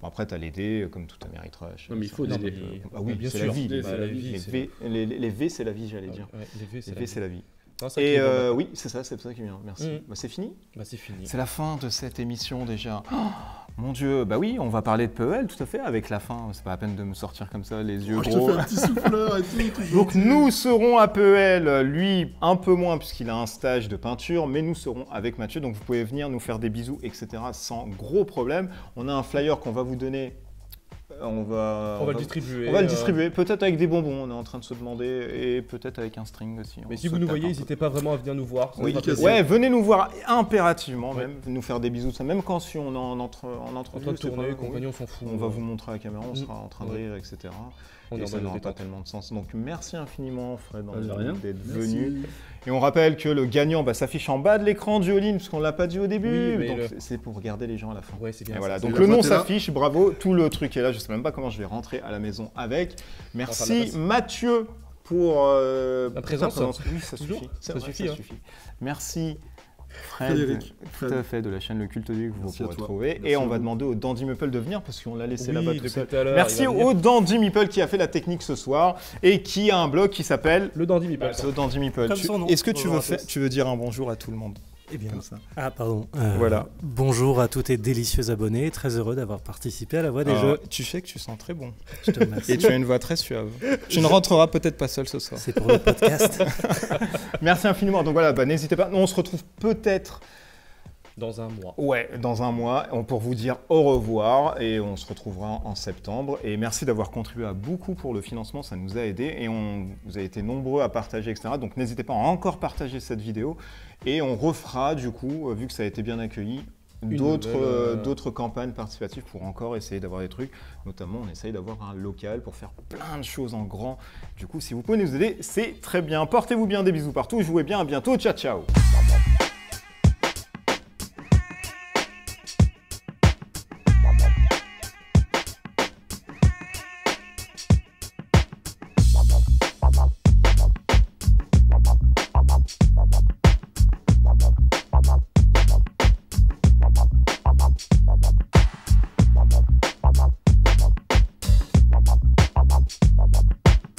Bon, après, tu as les dés comme tout Ameritrash. Non, mais il faut Non, des mais- dés. Ah oui, bien c'est sûr. la vie. C'est Bah, la vie, Les c'est- V, les V, c'est la vie, j'allais dire. Ouais, les V, c'est Les la V, vie. c'est la vie. Non, c'est ça qui Et est bon, oui, c'est ça qui vient. Merci. Mm. Bah, c'est fini. bah, c'est fini. C'est la fin de cette émission déjà. Oh, mon Dieu, bah oui, on va parler de PEL tout à fait avec la fin. C'est pas la peine de me sortir comme ça, les yeux Je te gros. fais un petit souffleur et tout. Donc nous serons à PEL, lui un peu moins puisqu'il a un stage de peinture, mais nous serons avec Mathieu. Donc vous pouvez venir nous faire des bisous, etc. sans gros problème. On a un flyer qu'on va vous donner. On va On va le distribuer. On va le distribuer, peut-être avec des bonbons, on est en train de se demander, et peut-être avec un string aussi. Mais On si se vous nous tape voyez, un peu. n'hésitez pas vraiment à venir nous voir. ça Oui, fera plaisir. ouais, venez nous voir impérativement, Ouais. même, nous faire des bisous, ça, même quand si on est en En train entrevue, de c'est tourner, pas- compagnie, on s'en fout. on va vous montrer à la caméra, on Mm. sera en train de Ouais. rire, etc. On est Et en ça mode n'aura pas détente. tellement de sens. Donc merci infiniment Fred De rien. d'être Merci. venu. Et on rappelle que le gagnant s'affiche en bas de l'écran du all-in, puisqu'on ne l'a pas dit au début. Oui, mais donc le- c'est pour regarder les gens à la fin. Ouais, c'est bien. Et voilà, ça. donc c'est le la nom pointe est là. s'affiche, bravo, tout le truc est là, je sais même pas comment je vais rentrer à la maison avec. Enfin, Merci la place. Mathieu pour La présence. Oui, ça Toujours. suffit. Ça C'est vrai, suffit, hein. Merci Fred, Frédéric. tout à fait, de la chaîne Le Culte du que vous Merci à pourrez toi. trouver. Merci Et à on va vous. demander au Dandy Meeple de venir parce qu'on l'a laissé Oui, là-bas tout depuis seul. tout à l'heure, Merci il va venir. au Dandy Meeple qui a fait la technique ce soir et qui a un blog qui s'appelle Le Dandy Meeple. le Dandy Meeple. Comme son nom. Est-ce que tu Bonjour veux, à tous. tu veux dire un bonjour à tout le monde? Eh bien, Comme ça. ah pardon. Voilà. Bonjour à tous tes délicieux abonnés, très heureux d'avoir participé à la Voix des Alors, Jeux. tu sais que tu sens très bon. Je te remercie. Et tu as une voix très suave. Tu ne rentreras peut-être pas seul ce soir. C'est pour le podcast. Merci infiniment. Donc voilà, n'hésitez pas. Nous, on se retrouve peut-être Dans un mois. dans un mois pour vous dire au revoir et on se retrouvera en septembre. Et merci d'avoir contribué à beaucoup pour le financement, ça nous a aidé et vous avez été nombreux à partager, etc. Donc n'hésitez pas à encore partager cette vidéo et on refera du coup, vu que ça a été bien accueilli, d'autres campagnes participatives pour encore essayer d'avoir des trucs. Notamment, on essaye d'avoir un local pour faire plein de choses en grand. Du coup, si vous pouvez nous aider, c'est très bien. Portez-vous bien, des bisous partout, jouez bien, à bientôt, ciao ciao.